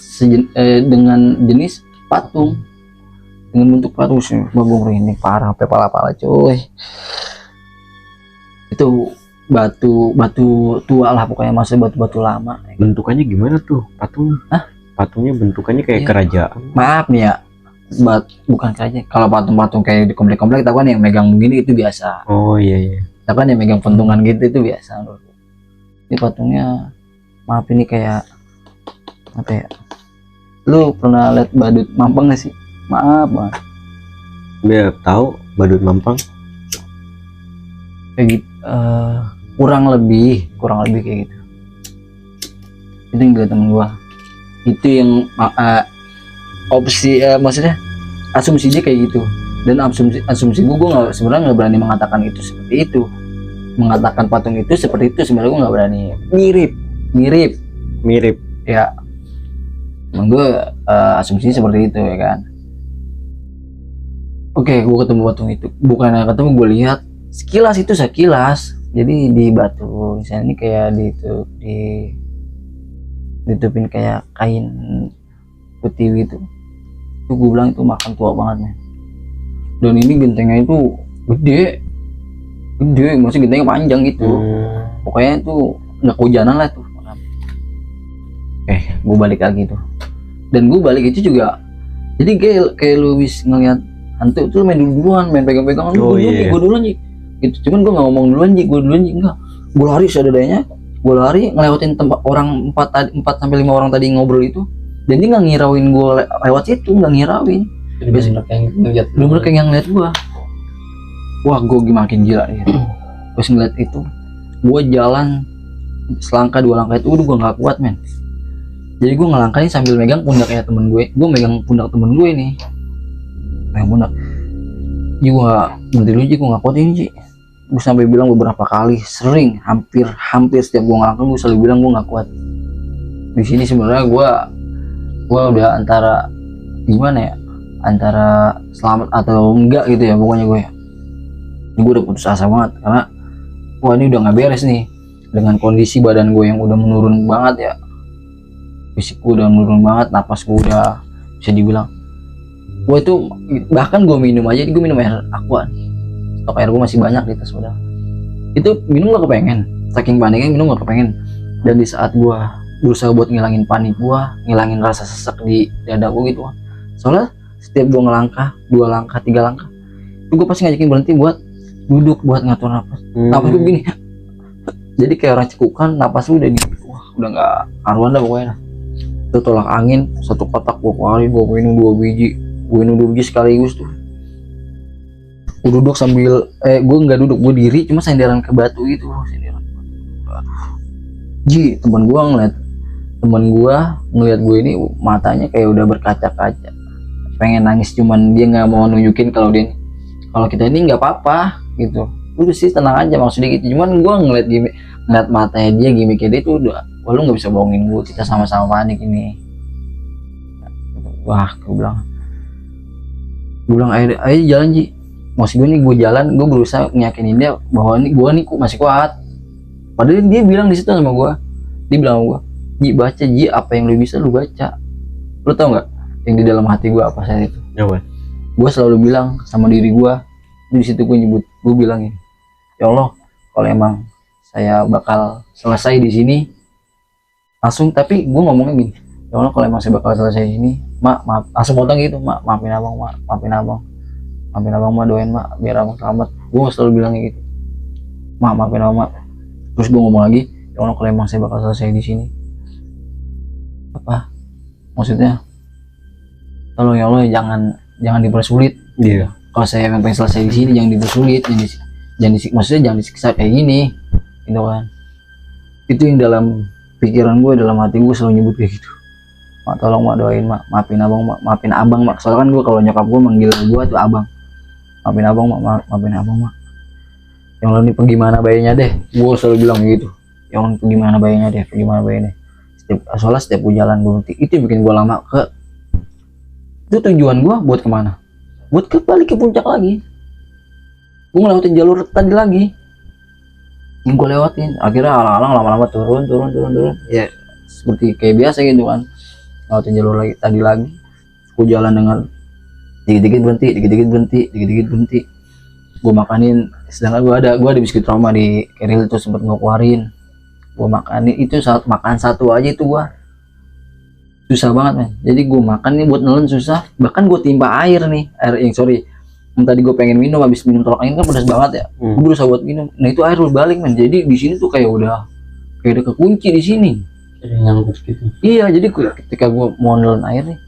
dengan jenis patung, dengan bentuk patung sih, babung ini parah, sampai pala-pala cuy. Itu batu tua lah pokoknya, maksudnya batu lama. Bentukannya gimana tuh patung? Hah? Patungnya bentukannya kayak Iya. kerajaan. Maaf nih ya, bukan saja kalau patung-patung kayak di komplek-komplek kita kan yang megang begini itu biasa, Oh iya iya. kita kan yang megang pentungan gitu itu biasa. Ini patungnya, maaf ini kayak apa ya, lu pernah lihat badut Mampang gak sih? Maaf banget, Biar tahu badut Mampang. kayak gitu, kurang lebih kayak gitu. Itu yang gue temen gua, itu yang opsi, maksudnya asumsi dia kayak gitu. Dan asumsi gue nggak, sebenarnya nggak berani mengatakan itu seperti itu, mengatakan patung itu seperti itu. Sebenarnya gue nggak berani. Mirip ya, emang gue asumsinya seperti itu ya kan. Oke, gue ketemu patung itu, bukan ketemu, gue lihat sekilas, itu sekilas. Jadi di batu misalnya ini kayak ditutupin kayak kain putih gitu. Itu gue bilang itu makan tua banget nih. Dan ini gentengnya itu gede, maksudnya gentengnya panjang gitu. Pokoknya itu nggak kehujanan lah tuh. Gue balik lagi tuh, dan gue balik itu juga. Jadi kayak lu bis ngeliat hantu tuh main duluan, main pegang-pegangan. Oh, Gue duluan Ji. Gitu. Cuman gue nggak ngomong duluan Ji, enggak. Gue lari seadanya, gue lari ngelewatin tempat orang 4 sampai 5 orang tadi ngobrol itu. Dan dia nggak ngirauin gue lewat situ, nggak ngirauin. Bener kayak ngeliat. Bener kayak yang ngeliat gue. Wah, gue makin gila gitu. Pas ngeliat itu, gue jalan selangkah 2 langkah itu udah gue nggak kuat men. Jadi gue ngelangkahin sambil megang pundak kayak temen gue. Gue megang pundak temen gue nih, megang pundak. Ji, gue nggak berhenti dulu Ji, gue nggak kuat ini Ji. Gue sampai bilang beberapa kali, sering, hampir setiap gue ngelangkah gue selalu bilang gue nggak kuat. Di sini sebenarnya gue udah antara gimana ya, antara selamat atau enggak gitu ya pokoknya gue ya. Ini gue udah putus asa banget karena wah ini udah nggak beres nih dengan kondisi badan gue yang udah menurun banget ya. Fisik gue udah menurun banget, napas gue udah bisa dibilang, gue itu bahkan gue minum aja, gue minum air aqua, stok air gue masih banyak di tas udah. Itu minum gak kepengen, saking paniknya minum gak kepengen. Dan di saat gue berusaha buat ngilangin panik gue, ngilangin rasa sesak di dada gue gitu, soalnya setiap gue ngelangkah 2 langkah 3 langkah itu gue pasti ngajakin berhenti buat duduk, buat ngatur napas. Napas gue begini, jadi kayak orang cekukan, napas gue udah di, wah udah nggak karuan dah pokoknya. Itu tolak angin 1 kotak gue kali, gue minum 2 biji, sekaligus tuh. Gue duduk sambil gue nggak duduk, gue diri cuma senderan ke batu gitu, senderan ke batu. Ji, teman gue ngeliat gue ini matanya kayak udah berkaca-kaca, pengen nangis, cuman dia nggak mau nunjukin kalau kita ini nggak apa-apa gitu. Udah sih tenang aja maksudnya gitu, cuman gue ngeliat matanya dia, gimmicknya dia itu udah, wah lu nggak bisa bohongin gue, kita sama-sama panik ini. Wah, gue bilang ayo jalan Ji. Maksud gue nih, gue jalan, gue berusaha ngeyakinin dia bahwa gue nih masih kuat. Padahal dia bilang di situ sama gue, dia bilang sama gue, Ji baca Ji, apa yang lu bisa lu baca. Lu tau nggak yang di dalam hati gue apa saat itu? Gue selalu bilang sama diri gue, di situ gue bilang ini, ya Allah, kalau emang saya bakal selesai di sini langsung, tapi gue ngomongnya gini, ya Allah kalau emang saya bakal selesai di sini, maaf, langsung potong gitu, maafin abang doain biar abang selamat. Gue selalu bilangnya gitu, maafin abang. Terus gue ngomong lagi, ya Allah kalau emang saya bakal selesai di sini, apa maksudnya, tolong ya Allah jangan dipersulit. Iya. Kalau saya pengen selesai di sini jangan dipersulit, maksudnya jangan disiksa kayak gini gitu kan. Itu yang dalam pikiran gue, dalam hati gue selalu nyebut kayak gitu. Mak tolong mak doain mak, maafin abang mak. Soalnya kan gue kalau nyokap gue manggil gue tuh abang. Maafin abang mak. Yang lain nih pergi mana bayinya deh. Gue selalu bilang gitu. Yang lain pergi mana bayinya deh. Soalnya setiap gue jalan gue berhenti. Itu yang bikin gue lama itu tujuan gue buat kemana? Buat balik ke puncak lagi. Gue ngelewatin jalur tadi lagi. Yang gue lewatin. Akhirnya alang-alang lama-lama turun. Ya seperti kayak biasa gitu kan. Lewatin jalur tadi lagi. Gue jalan dengan dikit-dikit berhenti. gue makanin, sedangkan gue ada biskuit Roma di keril itu sempet gue keluarin, gue makanin itu saat makan satu aja itu gue susah banget men. Jadi gue makan nih buat nelen susah, bahkan gue timpa air nih, air yang yang tadi gue pengen minum, habis minum tolak angin kan pedas banget ya, gue berusaha buat minum, nah itu air balik men. Jadi di sini tuh kayak udah kayak ada kekunci di sini. Jadi nyangkut gitu. Iya, jadi ketika gue mau nelen air nih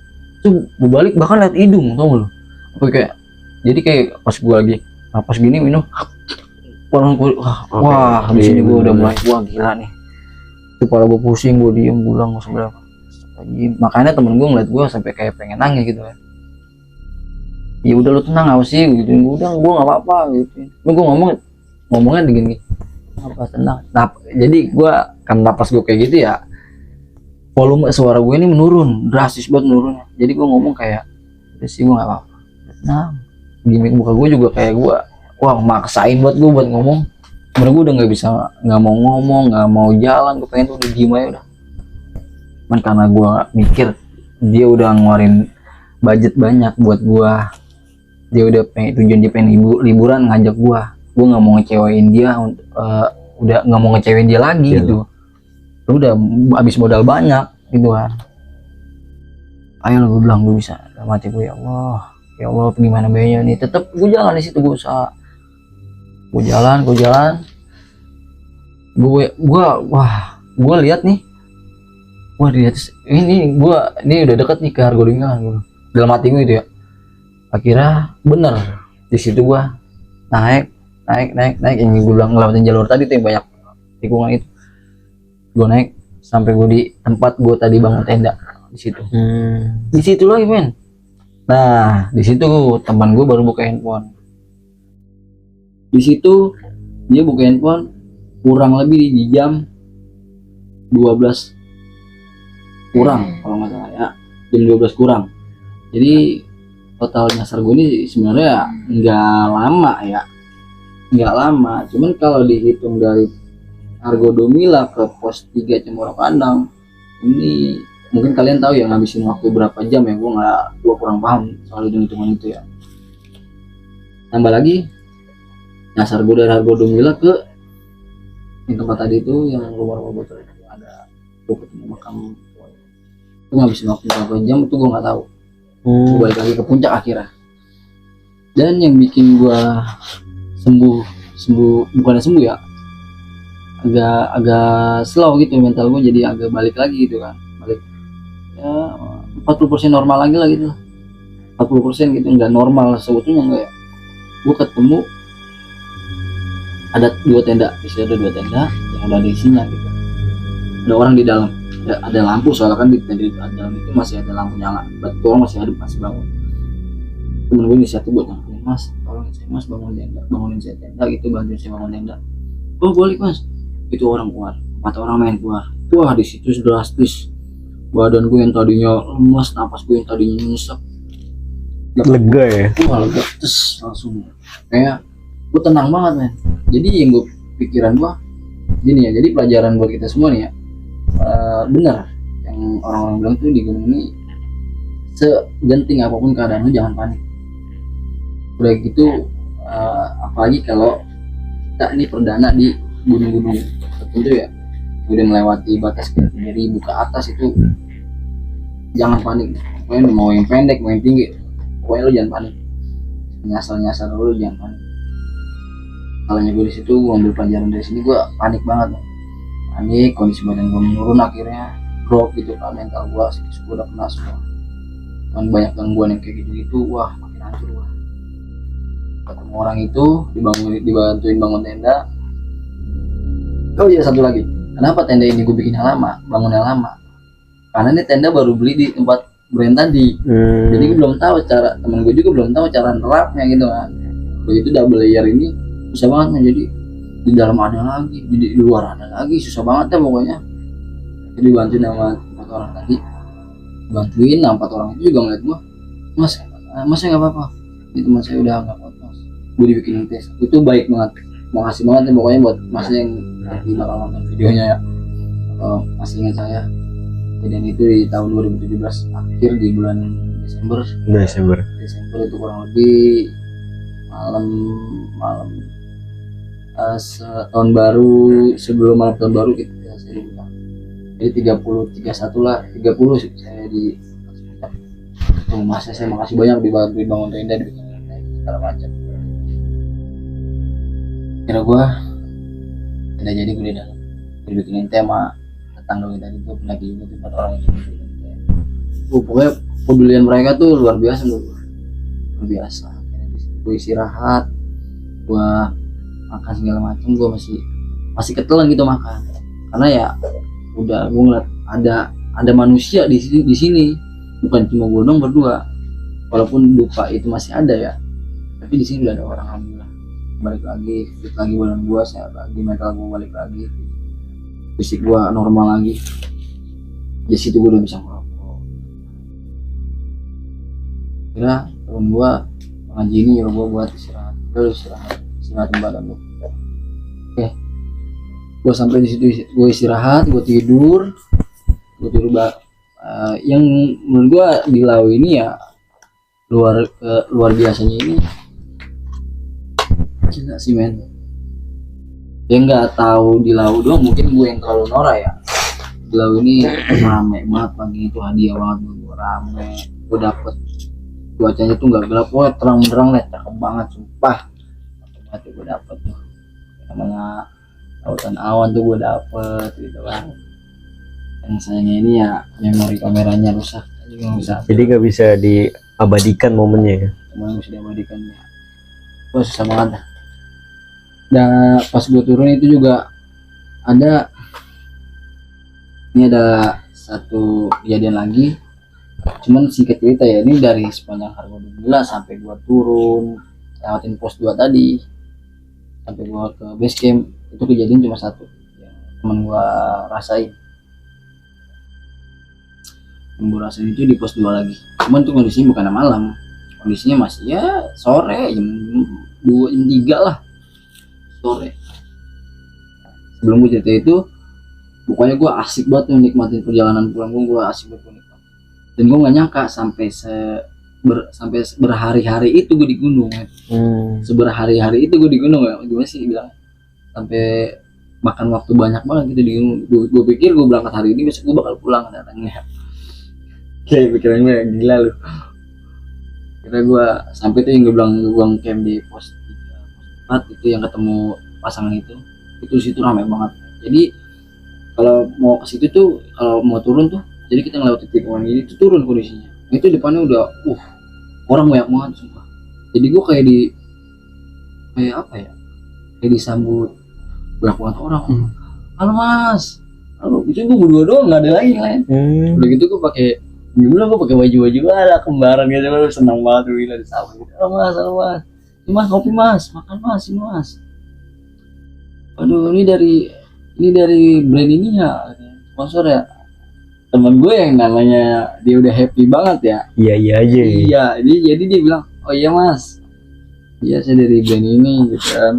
tuh gue balik bahkan liat hidung, tau gak lu? Apa kayak jadi kayak pas gue lagi napas gini minum, wah di sini gue udah mulai wah gila nih. Kepala gue pusing, gue diem, gue bilang gak usah berapa. Makanya temen gue ngeliat gue sampai kayak pengen nangis gitu kan. Ya udah lu tenang apa sih gitu, udah gue nggak apa-apa gitu. Gue ngomongnya gini, apa tenang. Nah, jadi gue kan napas gue kayak gitu ya, volume suara gue ini menurun drastis banget menurun. Jadi gue ngomong kayak udah sih gue nggak apa-apa, tenang. Gimik muka gue juga kayak gue wah maksain buat gue buat ngomong. Bener gue udah nggak mau ngomong, nggak mau jalan, gue pengen tuh diem aja udah. Cuman karena gue mikir dia udah ngeluarin budget banyak buat gue, dia udah tujuan dia pengen liburan ngajak gue nggak mau ngecewain dia, udah nggak mau ngecewain dia lagi gitu. Lu udah habis modal banyak gitu kan. Ayo gue bilang gue bisa, mati gue ya Allah gimana bayarnya nih. Tetap gue jalan di situ, gue usaha, gue jalan gue lihat nih, wah di atas ini udah deket nih ke Argo Lingga dalam hati gue itu ya. Akhirnya bener di situ gue naik yang gue bilang ngelewatin jalur tadi tuh yang banyak tikungan itu. Gue naik sampai gue di tempat gue tadi bangun tenda di situ. Di situ lagi men. Nah di situ teman gue baru buka handphone. Di situ dia buka handphone kurang lebih di jam 12 kurang kalau nggak salah ya, jam 12 kurang. Jadi total nyasar gue ini sebenarnya nggak lama, cuman kalau dihitung dari Argo Domila ke pos 3 Cemoro Kandang ini mungkin kalian tahu ya ngabisin waktu berapa jam ya. Gue kurang paham soal hitungan itu ya. Tambah lagi nyasar gue dari Argo Domila ke yang tempat tadi itu yang luar botol itu ada gue ketemu makam itu ngabisin waktu berapa jam itu gue nggak tahu. Gue balik lagi ke puncak akhirnya. Dan yang bikin gue sembuh bukannya sembuh ya, agak slow gitu mental gue, jadi agak balik lagi gitu kan, balik ya 40% normal lagi lah gitu, 40% gitu, nggak normal sebetulnya enggak ya. Gue ketemu ada 2 tenda, di sini ada 2 tenda yang udah ada isinya gitu, ada orang di dalam, ada lampu soalnya kan di dalam itu masih ada lampu nyala, berarti orang masih hidup, masih bangun. Temen gue inisiatif buat nyamperin, mas tolong saya mas bangunin saya tenda gitu, bantuin saya bangun tenda. Oh boleh mas. Itu orang keluar, 4 orang main keluar. Wah di situ drastis, badan gue yang tadinya lemas, napas gue yang tadinya nyesek lega ya. Wah lega, terus langsung kayak gue tenang banget men. Jadi yang gue pikiran gue gini ya, jadi pelajaran buat kita semua nih ya, bener yang orang-orang bilang tuh di gunung ini segenting apapun keadaan lu jangan panik. Udah gitu apalagi kalau kita ini perdana di gunung-gunung tertentu ya, udah melewati batas 3.000 ke atas itu jangan panik. Pokoknya mau yang pendek mau yang tinggi, pokoknya lu jangan panik, nyasar lu jangan panik. Kalanya gue di situ, gue ambil pelajaran dari sini, gue panik banget, panik, kondisi badan gue menurun, akhirnya drop gitu kan, mental gue, psikis gue udah kena semua. Dan banyak gangguan yang kayak gitu-gitu, wah makin hancur gue. Ketemu orang itu, dibantuin bangun tenda. Oh iya satu lagi, kenapa tenda ini gue bikin yang lama, bangun yang lama? Karena ini tenda baru beli di tempat brand tadi, jadi gue belum tahu cara, temen gue juga belum tahu cara nerapnya gitu kan. Begitu double layer ini susah banget kan, jadi di dalam ada lagi, di luar ada lagi, susah banget ya pokoknya. Jadi bantuin sama 4 orang tadi, bantuin, 4 orang itu juga ngeliat gue, mas saya nggak apa-apa, ini teman saya udah nggak apa-apa mas, gue dibikinin tes, itu baik banget, makasih banget ya pokoknya buat mas yang nanti bakal nonton videonya ya. Masih ingat saya kejadian itu di tahun 2017 akhir, di bulan Desember itu kurang lebih malam tahun baru, sebelum malam tahun baru gitu ya, saya bilang. Jadi 31 lah, 30 sih saya di masa saya makasih banyak dibantuin bangun tenda, dibikin segala macam. Kira gua tidak jadi gue di dalam dibikinin tema tetangga kita itu pendaki juga tuh 4 orang itu. Pokoknya pedulian mereka tuh luar biasa luar biasa. Gue istirahat, gue makan segala macam, gue masih ketelan gitu makan, karena ya udah gue ngeliat ada manusia di sini, bukan cuma gue dong berdua, walaupun duka itu masih ada ya, tapi di sini udah ada orang. Alhamdulillah balik lagi, fit lagi badan gue, sehat lagi, mental gue balik lagi, fisik gue normal lagi. Di situ gue udah bisa merokok. Kira temen gue ngaji ini nyuruh gue buat istirahatin badan lu. Oke, gue sampai di situ, gue istirahat, gue tidur. Yang menurut gue di Lau ini ya luar biasanya ini gila sih men. Dia nggak tahu di Lau doang, mungkin gue yang terlalu norak ya. Di Lau ini rame banget pagi itu, hadiah banget gue, rame. Gue dapet cuacanya tuh nggak gelap, wah terang-terang lah, cakep banget sumpah. Mati gue dapet tuh namanya lautan awan tuh gue dapet gitu kan. Yang sayangnya ini ya memori kameranya rusak, jadi nggak bisa diabadikan momennya ya. Cuma bisa diabadikannya. Wah susah banget dah. Dan pas gue turun itu juga ada satu kejadian lagi, cuman singkat cerita ya, ini dari sepanjang Harga 12 sampai gua turun lewatin pos 2 tadi sampai gua ke base camp, itu kejadian cuma satu yang teman gua rasain. Yang gua rasain itu di pos 2 lagi, cuman tuh kondisinya bukan malam, kondisinya masih ya sore, jam 2 jam 3 lah sore. Sebelum gua cerita itu, pokoknya gue asik banget nikmatin perjalanan pulang gue asik banget nikmat. Dan gue nggak nyangka sampai berhari-hari itu gue di gunung ya. Seberhari-hari itu gue di gunung ya, gimana sih bilang, sampai makan waktu banyak banget gitu di gunung. Gue pikir gue berangkat hari ini, besok gue bakal pulang datangnya. Kayak pikiran gue gila lu. Kira gue sampai tuh yang gue bilang gue camp di pos 3, pos 4 itu yang ketemu pasangan itu situ ramai banget. Jadi kalau mau ke situ tuh, kalau mau turun tuh, jadi kita ngelewatin tikungan gini tuh turun kondisinya. Itu depannya udah, orang banyak banget sumpah. Jadi gue kayak apa ya? Kayak disambut banyak banget orang. Halo mas, halo. Itu gue berdua doang, nggak ada lagi yang lain. Udah gitu gue pakai baju ala kembaran gitu, gue senang banget tuh gila disambut. Halo mas, mas kopi mas, makan mas, ini mas. Aduh ini dari brand ini ya, sponsor ya. Temen gue yang namanya dia udah happy banget ya. Iya aja. Iya, jadi dia bilang, oh iya mas, iya saya dari brand ini gitu kan.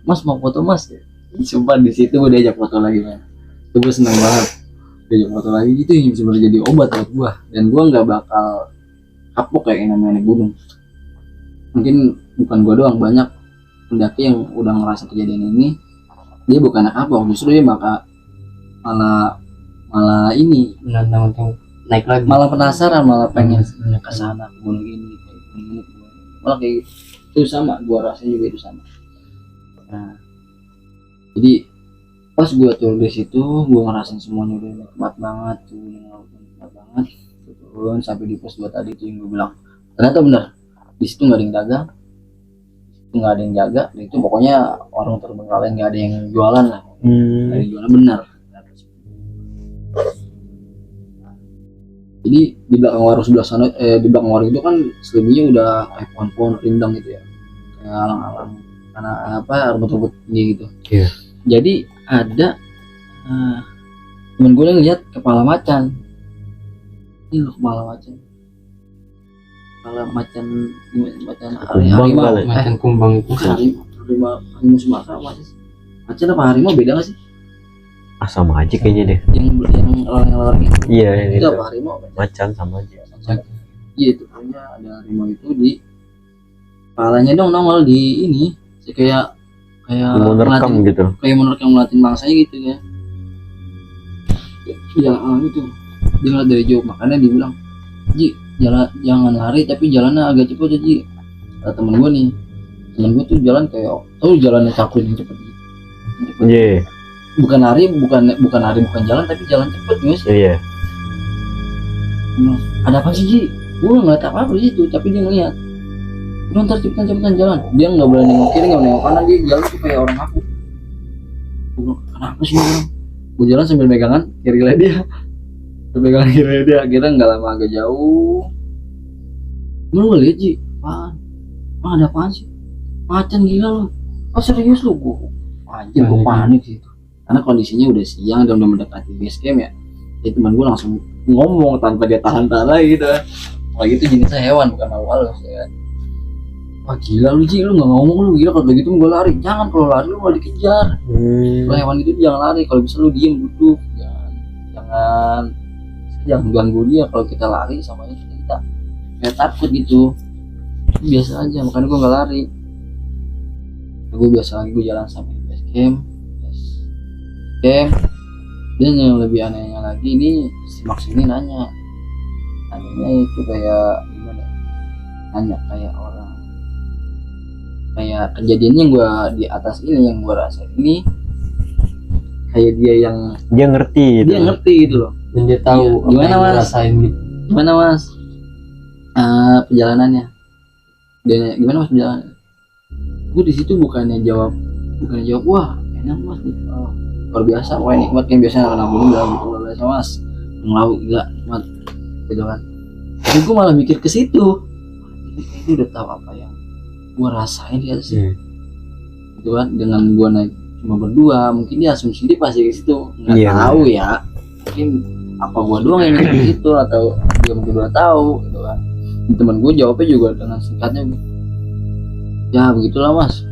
Mas mau foto mas ya? Sumpah di situ gue diajak foto lagi man. Itu gue seneng banget diajak foto lagi, itu yang bisa jadi obat buat gue. Dan gue nggak bakal kapok kayak namanya naik gunung. Mungkin bukan gue doang, banyak pendaki yang udah ngerasa kejadian ini, dia bukan kapok, justru dia bakal malah ini menantang untuk naik lagi, malah penasaran, malah pengen ke sana, ke gunung ini, malah kayak itu sama, gua rasanya juga itu sama. Nah, jadi pas gua turun di situ, gua ngerasain semuanya udah nikmat banget tuh, nikmat banget. Turun sampai di pos 2 tadi tuh yang gua bilang, ternyata benar di situ nggak ada yang dagang, nggak ada yang jaga, itu pokoknya orang terbengkalai, nggak ada yang jualan lah. Nggak ada yang jualan benar. Jadi di belakang warung sebelah sana, di belakang warung itu kan selebihnya udah kayak pohon-pohon rindang gitu ya, kayak alang-alang, karena apa, rumput-rumput tinggi gitu. Iya. Jadi ada temen gue yang lihat kepala macan. Ini loh kepala macan harimau, macan kumbang itu. Harimau Sumatera macan apa harimau beda nggak sih? Sama aja kayaknya deh. Yang orang itu. Iya itu itu. apa harimau? Macan sama aja. Iya itu punya ada harimau itu di Palanya dong nongol di ini, kayak Mau nerekam ngeliatin- gitu. kayak ngeliatin bangsanya gitu ya. Jalan gitu, dia ngeliat dari jauh, makanya dia bilang, Ji, jangan lari tapi jalannya agak cepet aja Ji. Kata temen gue nih, temen gue tuh jalan kayak, jalannya cakuin yang cepet Ji. Cepet. Iya. Bukan lari, bukan jalan, tapi jalan cepet guys. Iya. Ada apa sih Ji? Gue nggak tahu apa di situ, tapi dia ngeliat. Udah ntar cepetan jalan. Dia nggak berani nengok kiri, nggak nengok kanan, dia jalan tuh kayak orang aku. Gue bilang, kenapa sih orang? Gue jalan sambil megangan kiri dia. Pegangan kiri dia, akhirnya nggak lama agak jauh. Lu lihat Ji, apaan? Ada apaan sih? Macan gila lu. Oh serius lu? Gue anjir, gue panik sih itu. Karena kondisinya udah siang dan udah mendekati base camp ya. Jadi teman gue langsung ngomong tanpa dia tahan-tahan lagi gitu. Wah itu jenisnya hewan bukan makhluk halus ya. Wah gila lu Ji, lu nggak ngomong lu gila, kalau begitu gue lari. Jangan, kalau lari lu malah dikejar. Kalau hewan itu jangan lari, kalau bisa lu diem duduk. Jangan ganggu dia. Kalau kita lari sama kita kayak takut gitu. Biasa aja, makanya gue nggak lari. Gue biasa lagi, gue jalan sampai base camp. Dan yang lebih anehnya lagi, ini si Max ini nanya itu kayak gimana ya? Nanya kayak orang, kayak kejadiannya yang gue di atas ini yang gue rasain ini kayak dia ngerti gitu. dia ngerti gitu loh. Dan dia tahu Iya. Gimana, apa yang Mas? ngerasain gitu. Gimana Mas perjalanannya? Dia gimana Mas perjalanan? Gue di situ bukannya jawab wah enak Mas nih, luar biasa, wah nikmat kan, biasanya anak gunung bilang gitu, luar biasa Mas, ngelaut gila nikmat gitu kan. Tapi gue malah mikir ke situ, dia udah tahu apa yang gue rasain di atas gitu kan. Dengan gue naik cuma berdua, mungkin dia asumsi dia pasti ke situ, nggak Iya, tahu ya, mungkin apa gue doang yang mikir ke situ atau dia mungkin udah tahu gitu kan. Teman gue jawabnya juga dengan singkatnya, ya begitulah Mas.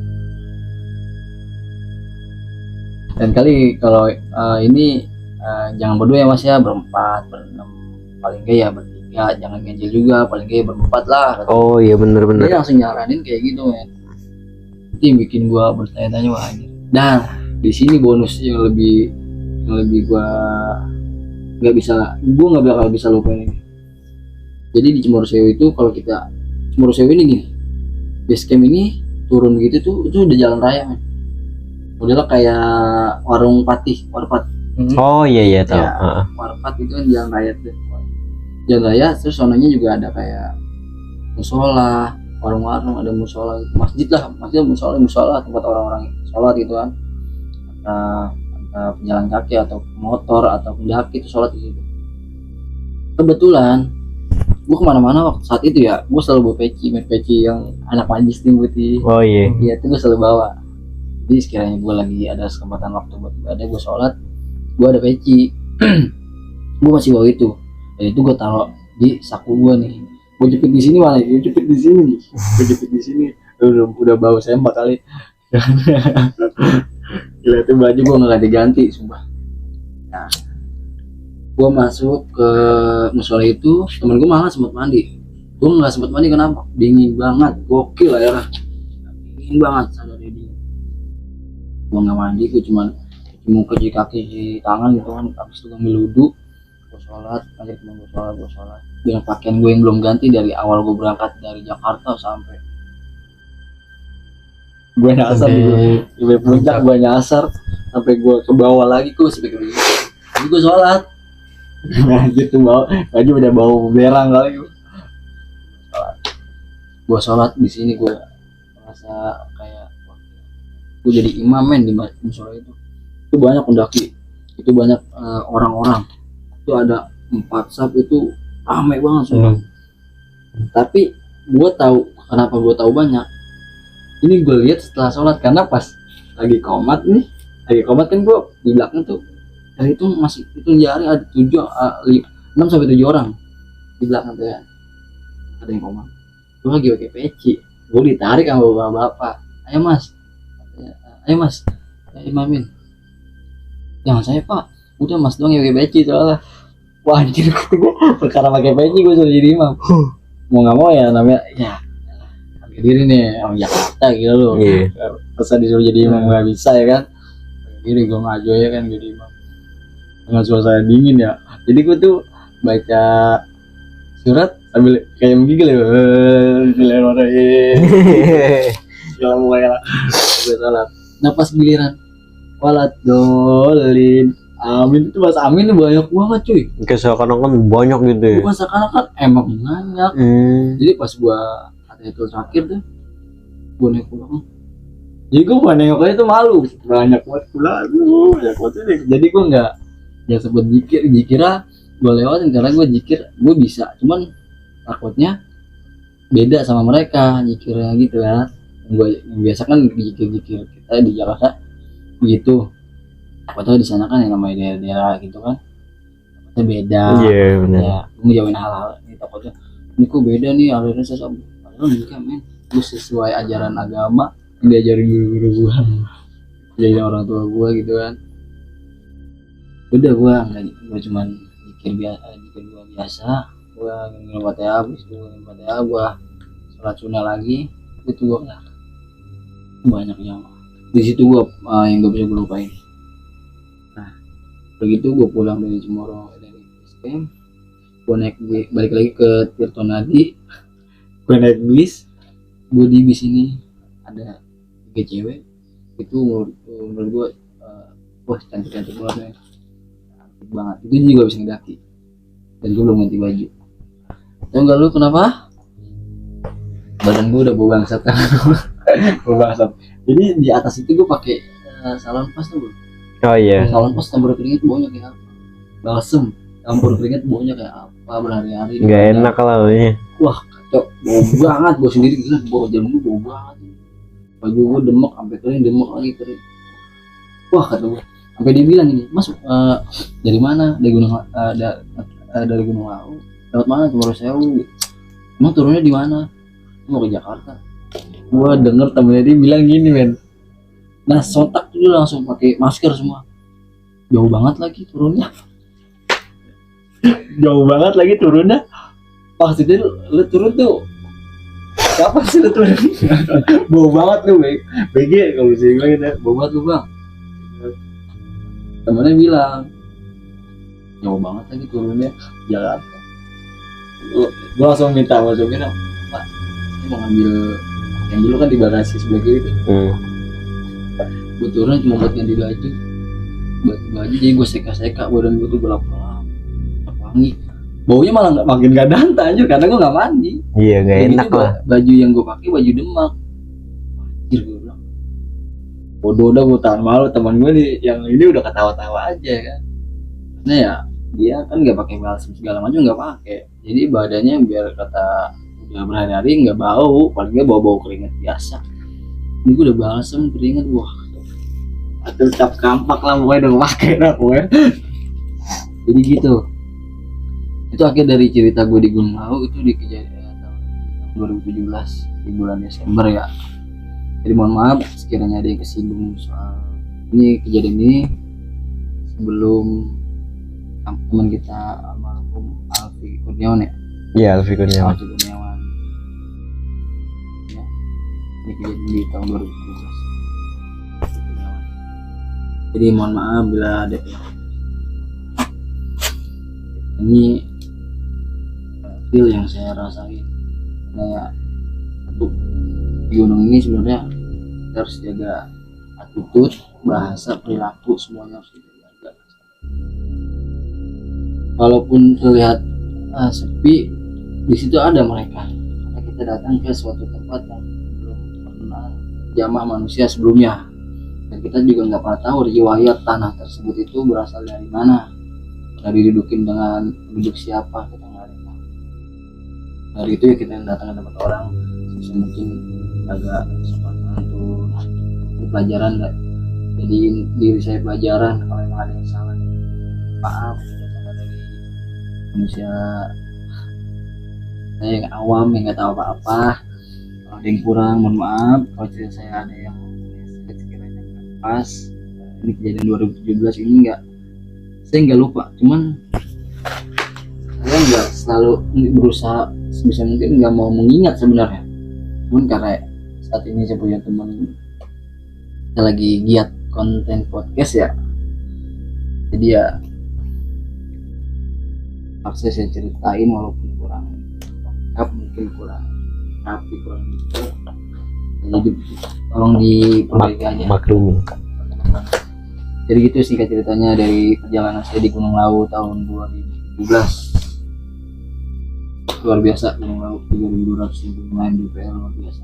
Dan kali kalau ini jangan berdua ya Mas ya, berempat, berenam, paling gak ya bertiga, jangan ganjil juga, paling gak ya berempat lah. Oh iya bener-bener. Dia langsung nyaranin kayak gitu men. Itu yang bikin gua bertanya-tanya, wah anjir. Dan di sini bonus yang lebih gua nggak bakal bisa lupain ini. Jadi di Cemoro Sewu itu, kalau kita Cemoro Sewu ini gini, base camp ini turun gitu tuh, itu udah jalan raya men. Modelnya kayak warung warpat. Oh iya tahu. Ya, warpat itu kan jalan raya tuh. Jalan raya, terus sonanya juga ada kayak musola, warung-warung, ada musola, masjid musola tempat orang-orang sholat gitu kan. Entah pejalan kaki atau motor atau pendaki itu sholat di situ. Kebetulan gue kemana-mana waktu saat itu ya, gue selalu bawa peci yang anak majlis tim putih. Oh iya. Iya itu gue selalu bawa. Jadi sekiranya gue lagi ada kesempatan waktu buat ibadah, gue sholat, gue ada peci. Gue masih bawa itu. Dan itu gue taruh di saku gue nih. Gue jepit di sini malah, gue jepit di sini. Udah bau sempak kali. Gila itu baju gue nggak ganti-ganti, sumpah. Nah, gue masuk ke musola itu, temen gue malah sempat mandi. Gue nggak sempat mandi, kenapa? Dingin banget, gokil lah ya. Dingin banget, sadar dingin. Gue nggak mandi, gue cuma cuci kaki, cuci tangan gitu kan. Habis itu gue ambil wudhu, gue sholat, ngajak temen gue sholat. Dengan pakaian gue yang belum ganti dari awal gue berangkat dari Jakarta sampai gue nyasar di puncak, gue nyasar sampai gue ke bawah lagi, gue sampai begini. Jadi gue sholat. Nah gitu baju udah bau berang kali. Gue sholat di sini, gue merasa kayak gue jadi imam men di musola itu. Itu banyak pendaki, itu banyak orang-orang. Itu ada 4 saf, itu ramai banget soalnya. Tapi gue tahu kenapa gue tahu banyak. Ini gue lihat setelah sholat, karena pas lagi komat kan gue di belakang tuh. Dan itu masih itu jari ada 6 sampai 7 orang di belakang tuh ya. Ada yang komat. Gue lagi pakai peci, gue ditarik sama bapak-bapak. Ayo mas, imamin. Jangan saya pak, udah mas doang yang pakai peci soalnya. Wah anjir, gue perkara pakai peci gue sudah jadi imam. Mau nggak mau ya namanya ya. pakai diri nih orang Jakarta gitu loh. Iya. Terus disuruh jadi imam nggak bisa ya kan, pakai diri gue ngajo ya kan jadi imam dengan suasana dingin ya. Jadi gue tuh baca surat sambil kayak menggigil ya, bismillahirrahmanirrahim. Jangan mulai lah, gue salat. Nah pas giliran waladolin, amin itu bahasa amin tuh banyak banget cuy. Kayak seakan-akan banyak gitu ya. Bukan seakan-akan emang banyak. Jadi pas gua kata itu terakhir tuh gua naik pulang. Jadi gua bukan nengoknya tuh malu, banyak banget pula, banyak banget ini. Jadi gua nggak sebut jikira gua lewatin karena gua jikir gua bisa, cuman takutnya beda sama mereka jikirnya gitu kan. Gua biasa kan jikir kita di Jakarta begitu. Padahal di sana kan yang namanya daerah gitu kan, takutnya beda. Iya benar. Ya, gue ngejauhin hal-hal ini takutnya ini kok beda nih alirannya sesat. Padahal enggak men, gue sesuai ajaran agama yang diajarin guru-guru gue, jadi orang tua gue gitu kan. Udah gue cuman zikir biasa, gue ngomong Fatihah, habis itu ngomong Fatihah, gue sholat sunnah lagi, itu gue nggak banyak yang di situ gue yang gak bisa gue lupain. Begitu gue pulang dari Cemoro dari Basecamp, gue balik lagi ke Tirtonadi, gue naik bis. Gue di bis ini ada 3 cewek itu menurut gue wah cantik banget, cantik banget. Itu juga bisa ngedaki dan gue belum ganti baju. Tau gak lu kenapa? Badan gue udah bau bangsat kan. Bau bangsat. Jadi di atas itu gue pakai salon pas tuh. Oh iya. Salon pas campur keringet baunya kayak apa? Balsem campur keringet baunya kayak apa berhari-hari. Nggak enak lah ini. Wah kacau, bau banget. Gue sendiri gila, bau jam gue bau banget. Baju gue demek sampai kering, demek lagi kering. Wah kata gue, sampai dia bilang ini, Mas dari mana? Dari Gunung dari Gunung Lawu. Lewat mana? Cemoro Sewu. Emang turunnya di mana? Mau ke Jakarta. Gue denger temennya dia bilang gini men. Nah sontak tuh langsung pakai masker semua. Jauh banget lagi turunnya. Jauh banget lagi turunnya. Maksudnya lu turun tuh kapan sih lu turun? Bau banget lu BG kalau bisa bilang gitu. Bau banget lu bang. Temennya bilang jauh banget lagi turunnya Jakarta. Gue langsung minta masuknya, Pak saya mau ngambil yang dulu kan di bagasi sebelah kiri tuh. Gue turun cuma buat ganti baju jadi gue seka badan gue tuh gelap-gelap wangi, baunya malah makin gak danta anjir karena gue gak mandi. Iya gak enak lah. Baju yang gue pakai baju Demak. Anjir gue bilang bodoh dah, gue tahan malu. Teman gue nih yang ini udah ketawa-tawa aja kan, karena ya dia kan gak pakai balsam segala macam, gak pakai, jadi badannya biar kata udah berhari-hari gak bau, paling gak bau keringet biasa. Ini gue udah balsam keringet, wah tetap kampak lah pokoknya udah pakai dah pokoknya. Jadi gitu. Itu akhir dari cerita gue di Gunung Lawu. Itu di kejadian tahun 2017 di bulan Desember ya. Jadi mohon maaf sekiranya ada yang kesinggung soal ini kejadian ini. Sebelum teman kita almarhum Alfi Kurniawan ya. Iya Alfi Kurniawan. Ya. Ini kejadian di tahun 2017. Jadi mohon maaf bila ada ini feel yang saya rasain. Kayak untuk di gunung ini sebenarnya kita harus jaga attitude, bahasa, perilaku, semuanya harus dijaga. Walaupun terlihat sepi, di situ ada mereka. Karena kita datang ke suatu tempat yang belum pernah jamah manusia sebelumnya. Dan kita juga nggak pernah tahu riwayat tanah tersebut itu berasal dari mana, dari didudukin dengan penduduk siapa, kita nggak ada tahu. Dari itu ya kita yang datang ke tempat orang bisa mungkin agak sopan santun, pelajaran nggak, jadi diri saya pelajaran kalau memang ada yang salah. Maaf datang dari manusia saya yang awam yang nggak tahu apa-apa. Kalau ada yang kurang mohon maaf, kalau cerita saya ada yang pas. Ini kejadian 2017 ini saya nggak lupa, cuman saya nggak selalu berusaha sebisa mungkin nggak mau mengingat sebenarnya, Cuman karena saat ini saya punya teman saya lagi giat konten podcast ya, jadi ya paksa saya ceritain walaupun kurang lengkap, mungkin kurang rapi, kurang gitu. Jadi tolong diperbaiki aja. Maklumi. Jadi gitu singkat ceritanya dari perjalanan saya di Gunung Lawu tahun 2017. Luar biasa Gunung Lawu, 3.200 ribu main DPL, luar biasa.